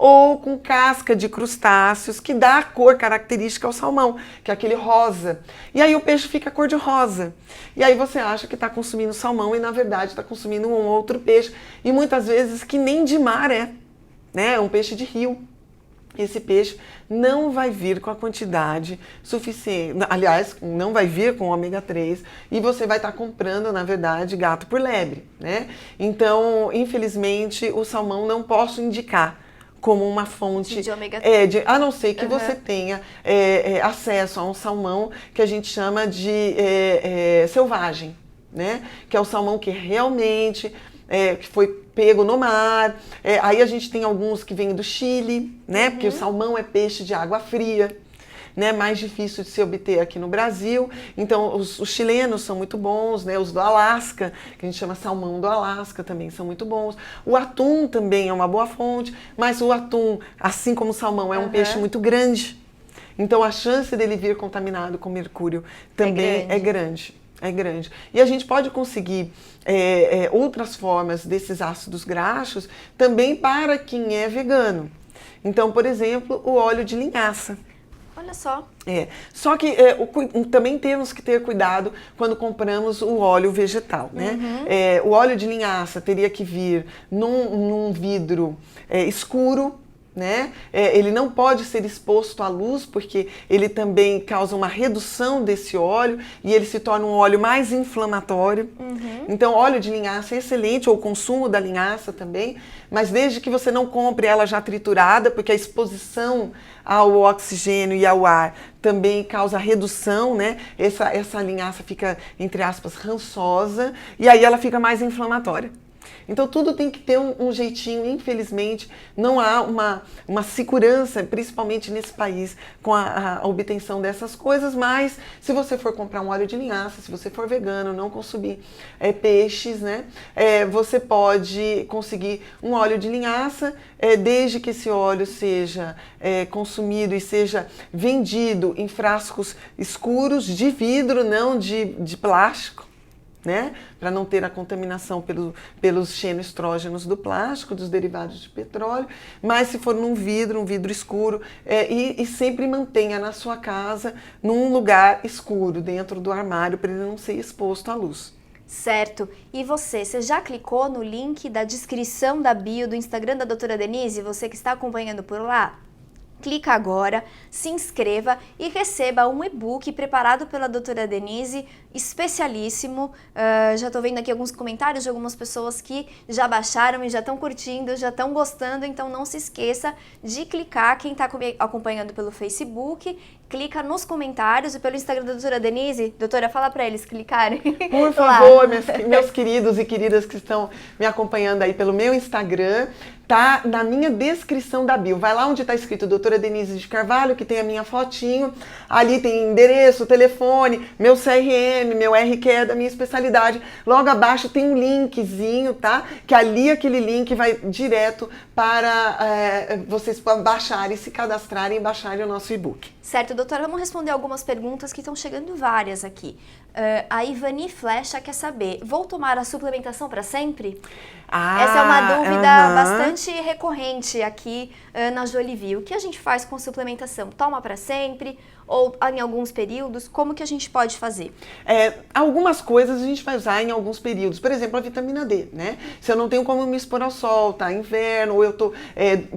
ou com casca de crustáceos, que dá a cor característica ao salmão, que é aquele rosa. E aí o peixe fica cor de rosa. E aí você acha que está consumindo salmão e na verdade está consumindo um outro peixe. E muitas vezes que nem de mar né? É um peixe de rio. Esse peixe não vai vir com a quantidade suficiente, aliás, não vai vir com ômega 3 e você vai estar comprando, na verdade, gato por lebre, né? Então, infelizmente, o salmão não posso indicar como uma fonte de ômega 3. A não ser que você tenha acesso a um salmão que a gente chama de selvagem, né? Que é o salmão que realmente que foi pego no mar. Aí a gente tem alguns que vêm do Chile, né? Porque o salmão é peixe de água fria, né? Mais difícil de se obter aqui no Brasil. Então os chilenos são muito bons, né? Os do Alasca, que a gente chama salmão do Alasca, também são muito bons. O atum também é uma boa fonte, mas o atum, assim como o salmão, é um peixe muito grande. Então a chance dele vir contaminado com mercúrio também é grande. É grande. E a gente pode conseguir outras formas desses ácidos graxos também para quem é vegano. Então, por exemplo, o óleo de linhaça. Olha só. Só que também temos que ter cuidado quando compramos o óleo vegetal, né? O óleo de linhaça teria que vir num vidro escuro, né? Ele não pode ser exposto à luz, porque ele também causa uma redução desse óleo e ele se torna um óleo mais inflamatório. Então, óleo de linhaça é excelente, ou o consumo da linhaça também, mas desde que você não compre ela já triturada, porque a exposição ao oxigênio e ao ar também causa redução, né? Essa linhaça fica, entre aspas, rançosa, e aí ela fica mais inflamatória. Então tudo tem que ter um jeitinho, infelizmente, não há uma segurança, principalmente nesse país, com a obtenção dessas coisas, mas se você for comprar um óleo de linhaça, se você for vegano, não consumir peixes, né, você pode conseguir um óleo de linhaça, desde que esse óleo seja consumido e seja vendido em frascos escuros, de vidro, não de plástico, né? Para não ter a contaminação pelos xenoestrógenos do plástico, dos derivados de petróleo, mas se for um vidro escuro, e sempre mantenha na sua casa, num lugar escuro, dentro do armário, para ele não ser exposto à luz. Certo. E você já clicou no link da descrição da bio do Instagram da doutora Denise? Você que está acompanhando por lá? Clica agora, se inscreva e receba um e-book preparado pela doutora Denise, especialíssimo. Já estou vendo aqui alguns comentários de algumas pessoas que já baixaram e já estão curtindo, já estão gostando, então não se esqueça de clicar. Quem está acompanhando pelo Facebook, clica nos comentários e pelo Instagram da doutora Denise. Doutora, fala para eles clicarem. Por favor, meus queridos e queridas que estão me acompanhando aí pelo meu Instagram, tá na minha descrição da bio. Vai lá onde está escrito doutora Denise de Carvalho, que tem a minha fotinho. Ali tem endereço, telefone, meu CRM, meu RQ da minha especialidade. Logo abaixo tem um linkzinho, tá? Que ali aquele link vai direto para vocês baixarem, se cadastrarem e baixarem o nosso e-book. Certo, doutora, vamos responder algumas perguntas que estão chegando várias aqui. A Ivani Flecha quer saber, vou tomar a suplementação para sempre? Essa é uma dúvida bastante recorrente aqui na Jolivie. O que a gente faz com suplementação? Toma para sempre ou em alguns períodos? Como que a gente pode fazer? Algumas coisas a gente vai usar em alguns períodos. Por exemplo, a vitamina D, né? Se eu não tenho como me expor ao sol, tá inverno, ou eu tô,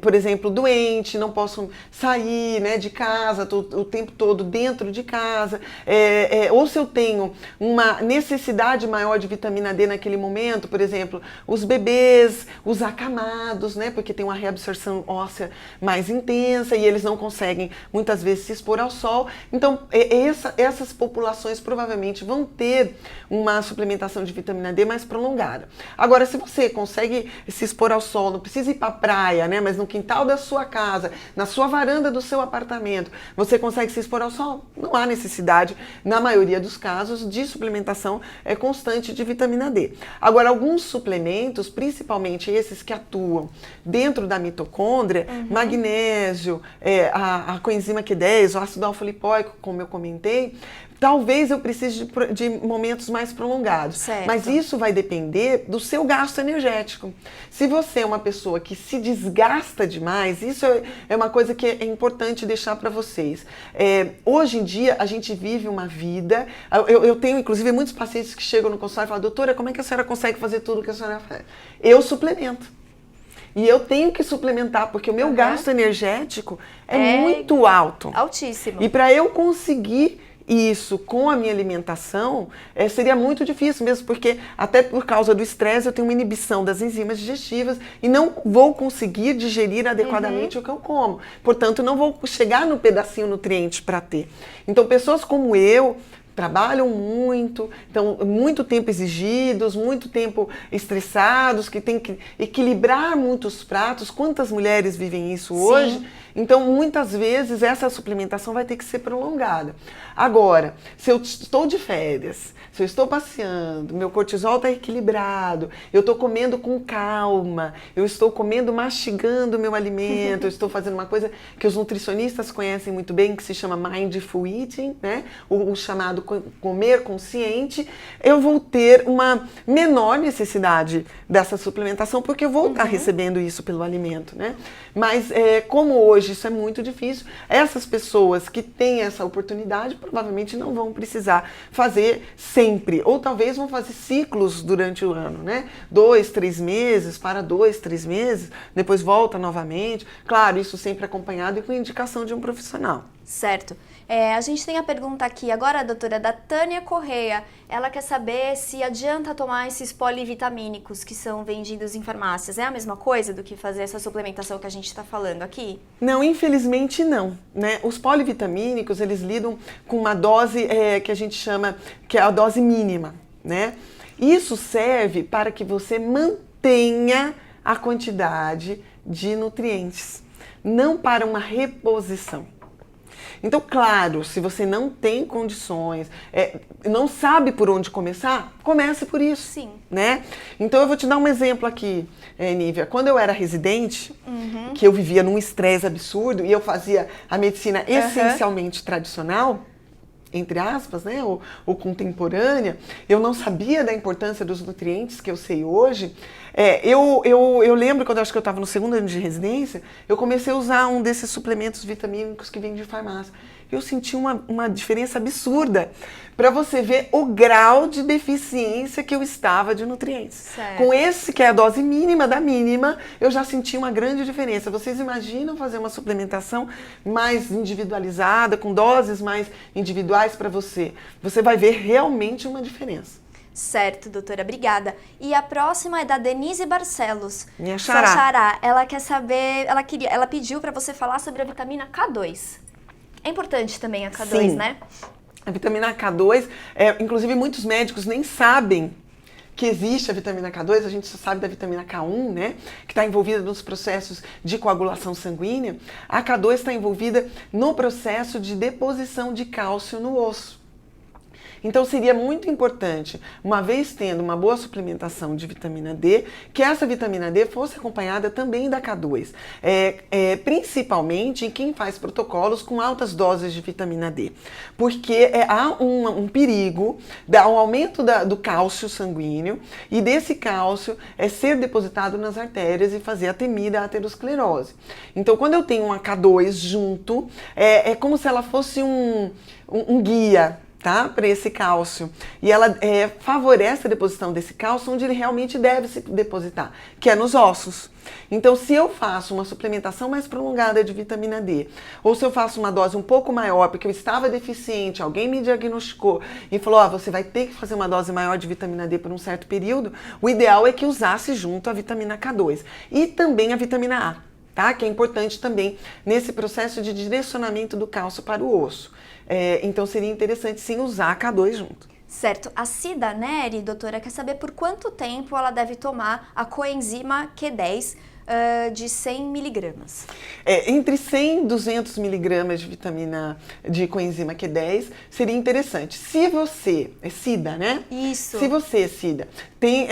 por exemplo, doente, não posso sair, né, de casa, tô o tempo todo dentro de casa, ou se eu tenho uma necessidade maior de vitamina D naquele momento, por exemplo, os bebês, os acamados, né, porque tem uma reabsorção óssea mais intensa e eles não conseguem muitas vezes se expor ao sol. Então, essas populações provavelmente vão ter uma suplementação de vitamina D mais prolongada. Agora, se você consegue se expor ao sol, não precisa ir para a praia, né, mas no quintal da sua casa, na sua varanda do seu apartamento, você consegue se expor ao sol, não há necessidade, na maioria dos casos, de suplementação constante de vitamina D. Agora, alguns suplementos, principalmente esses que atuam dentro da mitocôndria, magnésio, a coenzima Q10, o ácido alfa-lipoico, como eu comentei, talvez eu precise de momentos mais prolongados. Certo. Mas isso vai depender do seu gasto energético. Se você é uma pessoa que se desgasta demais, isso é uma coisa que é importante deixar para vocês. Hoje em dia, a gente vive uma vida... Eu tenho, inclusive, muitos pacientes que chegam no consultório e falam, doutora, como é que a senhora consegue fazer tudo o que a senhora faz? Eu suplemento. E eu tenho que suplementar, porque o meu gasto energético é muito alto. Altíssimo. E para eu conseguir isso com a minha alimentação, seria muito difícil mesmo, porque até por causa do estresse eu tenho uma inibição das enzimas digestivas e não vou conseguir digerir adequadamente o que eu como. Portanto, não vou chegar no pedacinho nutriente para ter. Então, pessoas como eu, trabalham muito, então muito tempo exigidos, muito tempo estressados, que tem que equilibrar muitos pratos. Quantas mulheres vivem isso hoje? Sim. Então, muitas vezes, essa suplementação vai ter que ser prolongada. Agora, se eu estou de férias, se eu estou passeando, meu cortisol está equilibrado, eu estou comendo com calma, eu estou comendo, mastigando o meu alimento, eu estou fazendo uma coisa que os nutricionistas conhecem muito bem, que se chama mindful eating, né? O chamado comer consciente, eu vou ter uma menor necessidade dessa suplementação, porque eu vou estar recebendo isso pelo alimento, né? Mas como hoje hoje isso é muito difícil. Essas pessoas que têm essa oportunidade provavelmente não vão precisar fazer sempre, ou talvez vão fazer ciclos durante o ano, né? 2, 3 meses, para 2, 3 meses, depois volta novamente. Claro, isso sempre acompanhado e com indicação de um profissional. Certo. A gente tem a pergunta aqui agora, doutora, da Tânia Correia. Ela quer saber se adianta tomar esses polivitamínicos que são vendidos em farmácias. É a mesma coisa do que fazer essa suplementação que a gente está falando aqui? Não, infelizmente não, né? Os polivitamínicos, eles lidam com uma dose que a gente chama, que é a dose mínima, né? Isso serve para que você mantenha a quantidade de nutrientes, não para uma reposição. Então, claro, se você não tem condições, não sabe por onde começar, comece por isso. Sim. Né? Então, eu vou te dar um exemplo aqui, Nívia. Quando eu era residente, que eu vivia num estresse absurdo e eu fazia a medicina essencialmente tradicional, entre aspas, né, ou contemporânea, eu não sabia da importância dos nutrientes que eu sei hoje. Eu lembro quando eu acho que eu estava no segundo ano de residência, eu comecei a usar um desses suplementos vitamínicos que vem de farmácia. Eu senti uma diferença absurda para você ver o grau de deficiência que eu estava de nutrientes. Certo. Com esse, que é a dose mínima da mínima, eu já senti uma grande diferença. Vocês imaginam fazer uma suplementação mais individualizada, com doses mais individuais para você? Você vai ver realmente uma diferença. Certo, doutora, obrigada. E a próxima é da Denise Barcelos. Minha xará. Sua xará. Ela quer saber, ela pediu para você falar sobre a vitamina K2. É importante também a K2, Sim. né? A vitamina K2, inclusive muitos médicos nem sabem que existe a vitamina K2, a gente só sabe da vitamina K1, né? Que está envolvida nos processos de coagulação sanguínea. A K2 está envolvida no processo de deposição de cálcio no osso. Então seria muito importante, uma vez tendo uma boa suplementação de vitamina D, que essa vitamina D fosse acompanhada também da K2, principalmente em quem faz protocolos com altas doses de vitamina D, porque há um perigo ao aumento do cálcio sanguíneo e desse cálcio ser depositado nas artérias e fazer a temida aterosclerose. Então quando eu tenho uma K2 junto, é como se ela fosse um guia, tá? Para esse cálcio. E ela favorece a deposição desse cálcio onde ele realmente deve se depositar, que é nos ossos. Então, se eu faço uma suplementação mais prolongada de vitamina D, ou se eu faço uma dose um pouco maior, porque eu estava deficiente, alguém me diagnosticou e falou, você vai ter que fazer uma dose maior de vitamina D por um certo período, o ideal é que usasse junto a vitamina K2 e também a vitamina A, tá? Que é importante também nesse processo de direcionamento do cálcio para o osso. Então seria interessante sim usar a K2 junto. Certo. A Cida Neri, doutora, quer saber por quanto tempo ela deve tomar a coenzima Q10 de 100 miligramas. Entre 100 e 200 miligramas de coenzima Q10 seria interessante. Se você, Cida, né? Isso. Se você, Cida, tem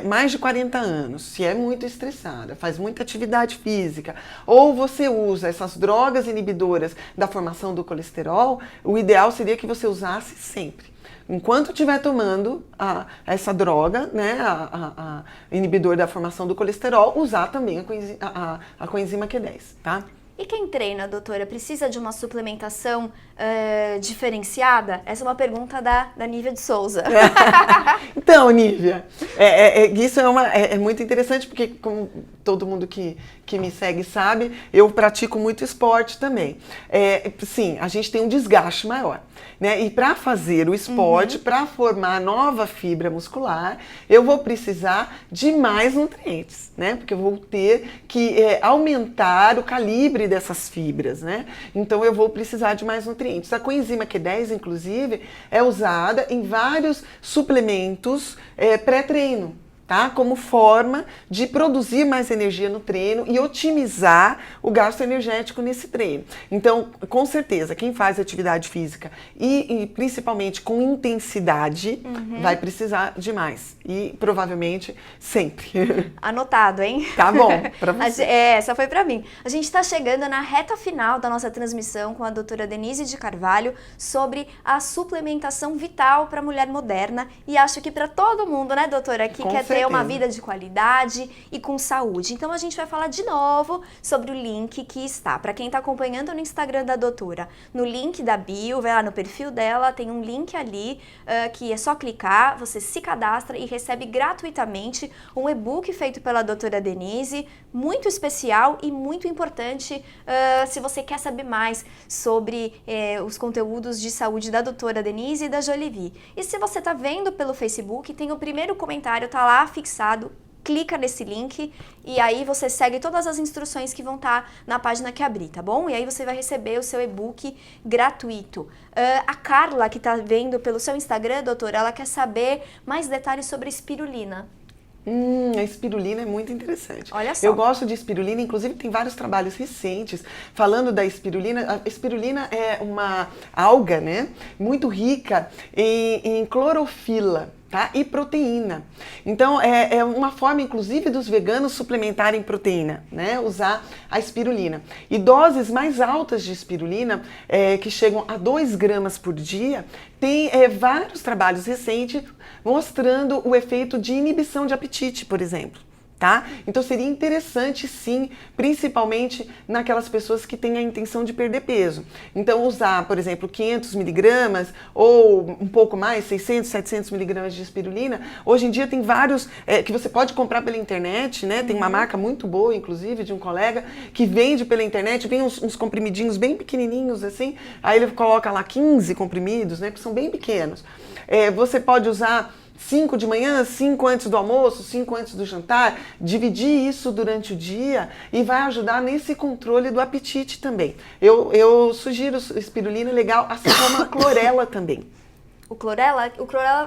mais de 40 anos, se é muito estressada, faz muita atividade física, ou você usa essas drogas inibidoras da formação do colesterol, o ideal seria que você usasse sempre. Enquanto estiver tomando essa droga, né, a inibidor da formação do colesterol, usar também a coenzima Q10, tá? E quem treina, doutora, precisa de uma suplementação diferenciada? Essa é uma pergunta da Nívia de Souza. Então, Nívia, isso é muito interessante porque, como todo mundo que me segue sabe, eu pratico muito esporte também. Sim, a gente tem um desgaste maior, né? E para fazer o esporte, para formar nova fibra muscular, eu vou precisar de mais nutrientes, né? Porque eu vou ter que aumentar o calibre dessas fibras, né? Então eu vou precisar de mais nutrientes. A coenzima Q10, inclusive, é usada em vários suplementos pré-treino, tá? Como forma de produzir mais energia no treino e otimizar o gasto energético nesse treino. Então, com certeza, quem faz atividade física e principalmente com intensidade, vai precisar de mais. E provavelmente sempre. Anotado, hein? Tá bom, pra você. Essa foi pra mim. A gente tá chegando na reta final da nossa transmissão com a doutora Denise de Carvalho sobre a suplementação vital para a mulher moderna. E acho que para todo mundo, né, doutora, que quer ter ter uma vida de qualidade e com saúde. Então a gente vai falar de novo sobre o link que está. Para quem está acompanhando no Instagram da doutora, no link da bio, vai lá no perfil dela, tem um link ali que é só clicar, você se cadastra e recebe gratuitamente um e-book feito pela doutora Denise, muito especial e muito importante se você quer saber mais sobre os conteúdos de saúde da doutora Denise e da Jolivie. E se você está vendo pelo Facebook, tem o primeiro comentário, tá lá fixado, clica nesse link e aí você segue todas as instruções que vão estar na página que abrir, tá bom? E aí você vai receber o seu e-book gratuito. A Carla, que tá vendo pelo seu Instagram, doutora, ela quer saber mais detalhes sobre a espirulina. A espirulina é muito interessante. Olha só. Eu gosto de espirulina, inclusive tem vários trabalhos recentes falando da espirulina. A espirulina é uma alga, né, muito rica em clorofila. Tá? E proteína. Então, é uma forma, inclusive, dos veganos suplementarem proteína, né? Usar a espirulina. E doses mais altas de espirulina, que chegam a 2 gramas por dia, tem vários trabalhos recentes mostrando o efeito de inibição de apetite, por exemplo. Tá? Então seria interessante sim, principalmente naquelas pessoas que têm a intenção de perder peso. Então usar, por exemplo, 500 miligramas ou um pouco mais, 600, 700 miligramas de espirulina. Hoje em dia tem vários que você pode comprar pela internet, né? Tem uma marca muito boa, inclusive, de um colega que vende pela internet, vem uns comprimidinhos bem pequenininhos assim, aí ele coloca lá 15 comprimidos, né? Que são bem pequenos. Você pode usar 5 de manhã, 5 antes do almoço, 5 antes do jantar, dividir isso durante o dia e vai ajudar nesse controle do apetite também. Eu sugiro espirulina legal, assim como a clorela também. O clorela,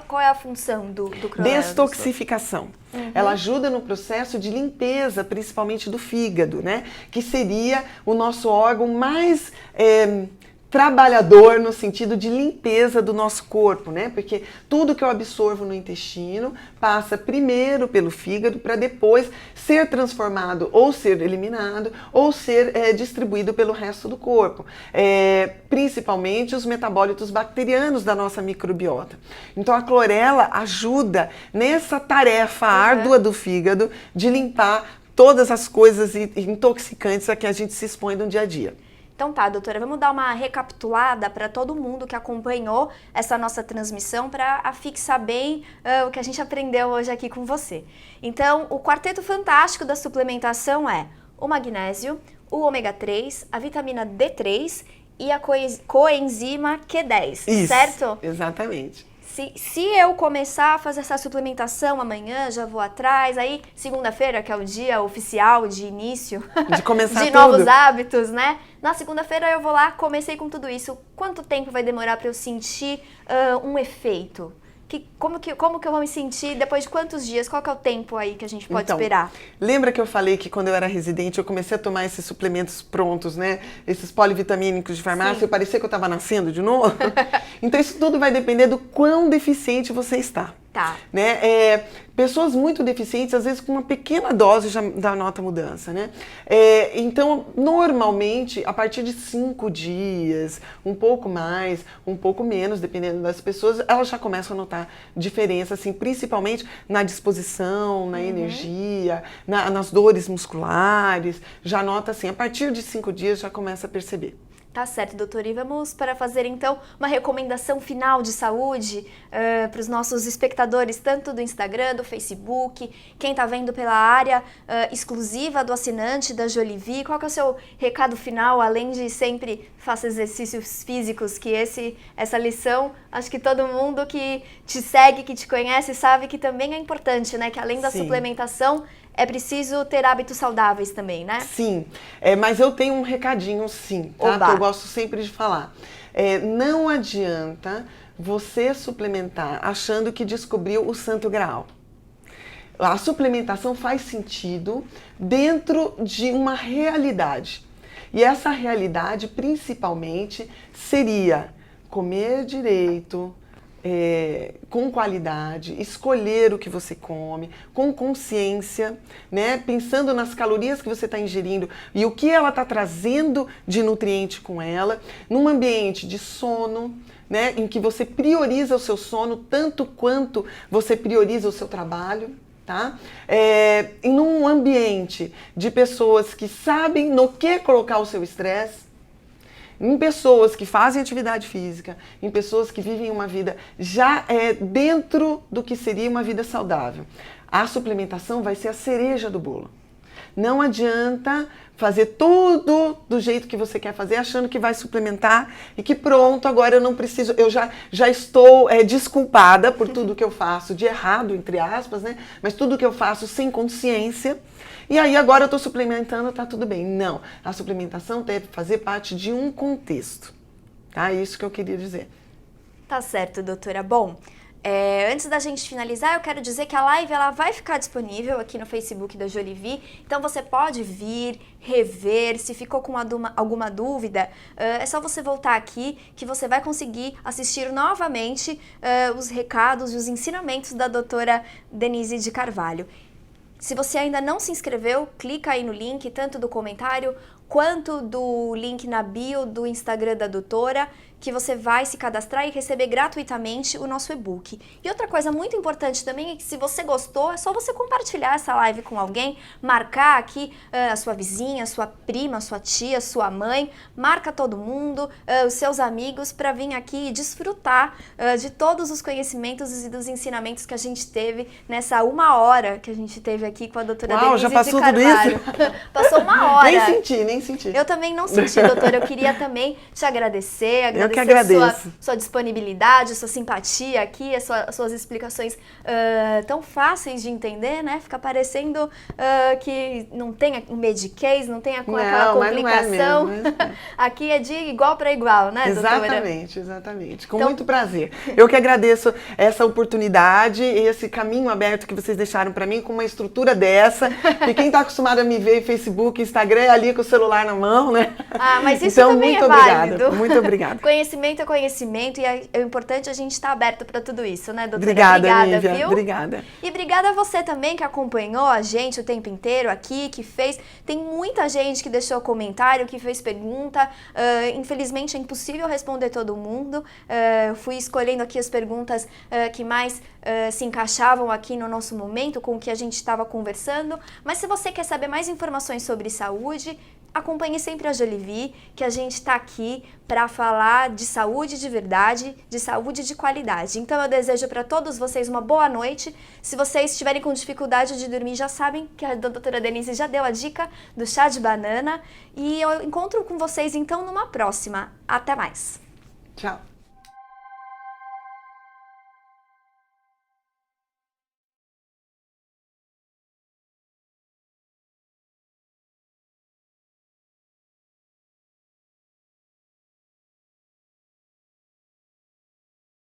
qual é a função do clorela? Destoxificação. Ela ajuda no processo de limpeza, principalmente do fígado, né? Que seria o nosso órgão mais trabalhador no sentido de limpeza do nosso corpo, né? Porque tudo que eu absorvo no intestino passa primeiro pelo fígado para depois ser transformado ou ser eliminado ou ser distribuído pelo resto do corpo. Principalmente os metabólitos bacterianos da nossa microbiota. Então a clorela ajuda nessa tarefa árdua do fígado de limpar todas as coisas intoxicantes a que a gente se expõe no dia a dia. Então tá, doutora, vamos dar uma recapitulada para todo mundo que acompanhou essa nossa transmissão para fixar bem o que a gente aprendeu hoje aqui com você. Então, o quarteto fantástico da suplementação é o magnésio, o ômega 3, a vitamina D3 e a coenzima Q10, Isso, certo? Exatamente. Se eu começar a fazer essa suplementação amanhã, já vou atrás, aí segunda-feira, que é o dia oficial de início de começar de tudo. Novos hábitos, né? Na segunda-feira eu vou lá, comecei com tudo isso. Quanto tempo vai demorar para eu sentir um efeito? Como que eu vou me sentir depois de quantos dias? Qual que é o tempo aí que a gente pode esperar? Lembra que eu falei que quando eu era residente eu comecei a tomar esses suplementos prontos, né? Esses polivitamínicos de farmácia, eu parecia que eu estava nascendo de novo? Então isso tudo vai depender do quão deficiente você está. Tá. Né? Pessoas muito deficientes, às vezes com uma pequena dose já nota mudança, né? Então, normalmente, a partir de 5 dias, um pouco mais, um pouco menos, dependendo das pessoas, elas já começam a notar diferença, assim, principalmente na disposição, na energia, nas dores musculares, já nota assim, a partir de 5 dias já começa a perceber. Tá certo, doutora. E vamos para fazer, então, uma recomendação final de saúde para os nossos espectadores, tanto do Instagram, do Facebook, quem está vendo pela área exclusiva do assinante da Jolivie. Qual que é o seu recado final, além de sempre faça exercícios físicos, que essa lição, acho que todo mundo que te segue, que te conhece, sabe que também é importante, né? Que além da suplementação, é preciso ter hábitos saudáveis também, né? Sim, mas eu tenho um recadinho sim, tá? Que eu gosto sempre de falar. Não adianta você suplementar achando que descobriu o Santo Graal. A suplementação faz sentido dentro de uma realidade. E essa realidade, principalmente, seria comer direito, com qualidade, escolher o que você come, com consciência, né? Pensando nas calorias que você está ingerindo e o que ela está trazendo de nutriente com ela, num ambiente de sono, né? Em que você prioriza o seu sono tanto quanto você prioriza o seu trabalho. tá? Em um ambiente de pessoas que sabem no que colocar o seu estresse, em pessoas que fazem atividade física, em pessoas que vivem uma vida já dentro do que seria uma vida saudável. A suplementação vai ser a cereja do bolo. Não adianta fazer tudo do jeito que você quer fazer, achando que vai suplementar e que pronto, agora eu não preciso, eu já estou desculpada por tudo que eu faço de errado, entre aspas, né? Mas tudo que eu faço sem consciência. E aí agora eu estou suplementando, tá tudo bem. Não, a suplementação deve fazer parte de um contexto. Tá? Isso que eu queria dizer. Tá certo, doutora. Bom, antes da gente finalizar, eu quero dizer que a live ela vai ficar disponível aqui no Facebook da Jolivie, então você pode vir, rever, se ficou com alguma dúvida, é só você voltar aqui que você vai conseguir assistir novamente os recados e os ensinamentos da doutora Denise de Carvalho. Se você ainda não se inscreveu, clica aí no link, tanto do comentário quanto do link na bio do Instagram da doutora, que você vai se cadastrar e receber gratuitamente o nosso e-book. E outra coisa muito importante também é que se você gostou, é só você compartilhar essa live com alguém, marcar aqui a sua vizinha, a sua prima, a sua tia, a sua mãe, marca todo mundo, os seus amigos, para vir aqui e desfrutar de todos os conhecimentos e dos ensinamentos que a gente teve nessa 1 hora que a gente teve aqui com a doutora Denise já passou de Carvalho. Tudo isso? Passou 1 hora. Nem senti. Eu também não senti, doutora. Eu queria também te agradecer, Eu que agradeço. Sua disponibilidade, sua simpatia aqui, as suas explicações tão fáceis de entender, né? Fica parecendo que não tem mediquês, não tem aquela complicação. Mas não é mesmo. Aqui é de igual para igual, né, doutora? Exatamente. Com muito prazer. Eu que agradeço essa oportunidade e esse caminho aberto que vocês deixaram para mim com uma estrutura dessa. E quem está acostumado a me ver em Facebook, Instagram, é ali com o celular na mão, né? Mas isso então, também muito é válido. Muito obrigada. Conhecimento é conhecimento e é importante a gente estar aberto para tudo isso, né, doutora? Obrigada, Nívia, viu? Obrigada. E obrigada a você também que acompanhou a gente o tempo inteiro aqui, que fez. Tem muita gente que deixou comentário, que fez pergunta. Infelizmente é impossível responder todo mundo. Fui escolhendo aqui as perguntas que mais se encaixavam aqui no nosso momento, com o que a gente estava conversando. Mas se você quer saber mais informações sobre saúde, acompanhe sempre a Jolivie, que a gente está aqui para falar de saúde de verdade, de saúde de qualidade. Então eu desejo para todos vocês uma boa noite. Se vocês estiverem com dificuldade de dormir, já sabem que a doutora Denise já deu a dica do chá de banana. E eu encontro com vocês então numa próxima. Até mais! Tchau!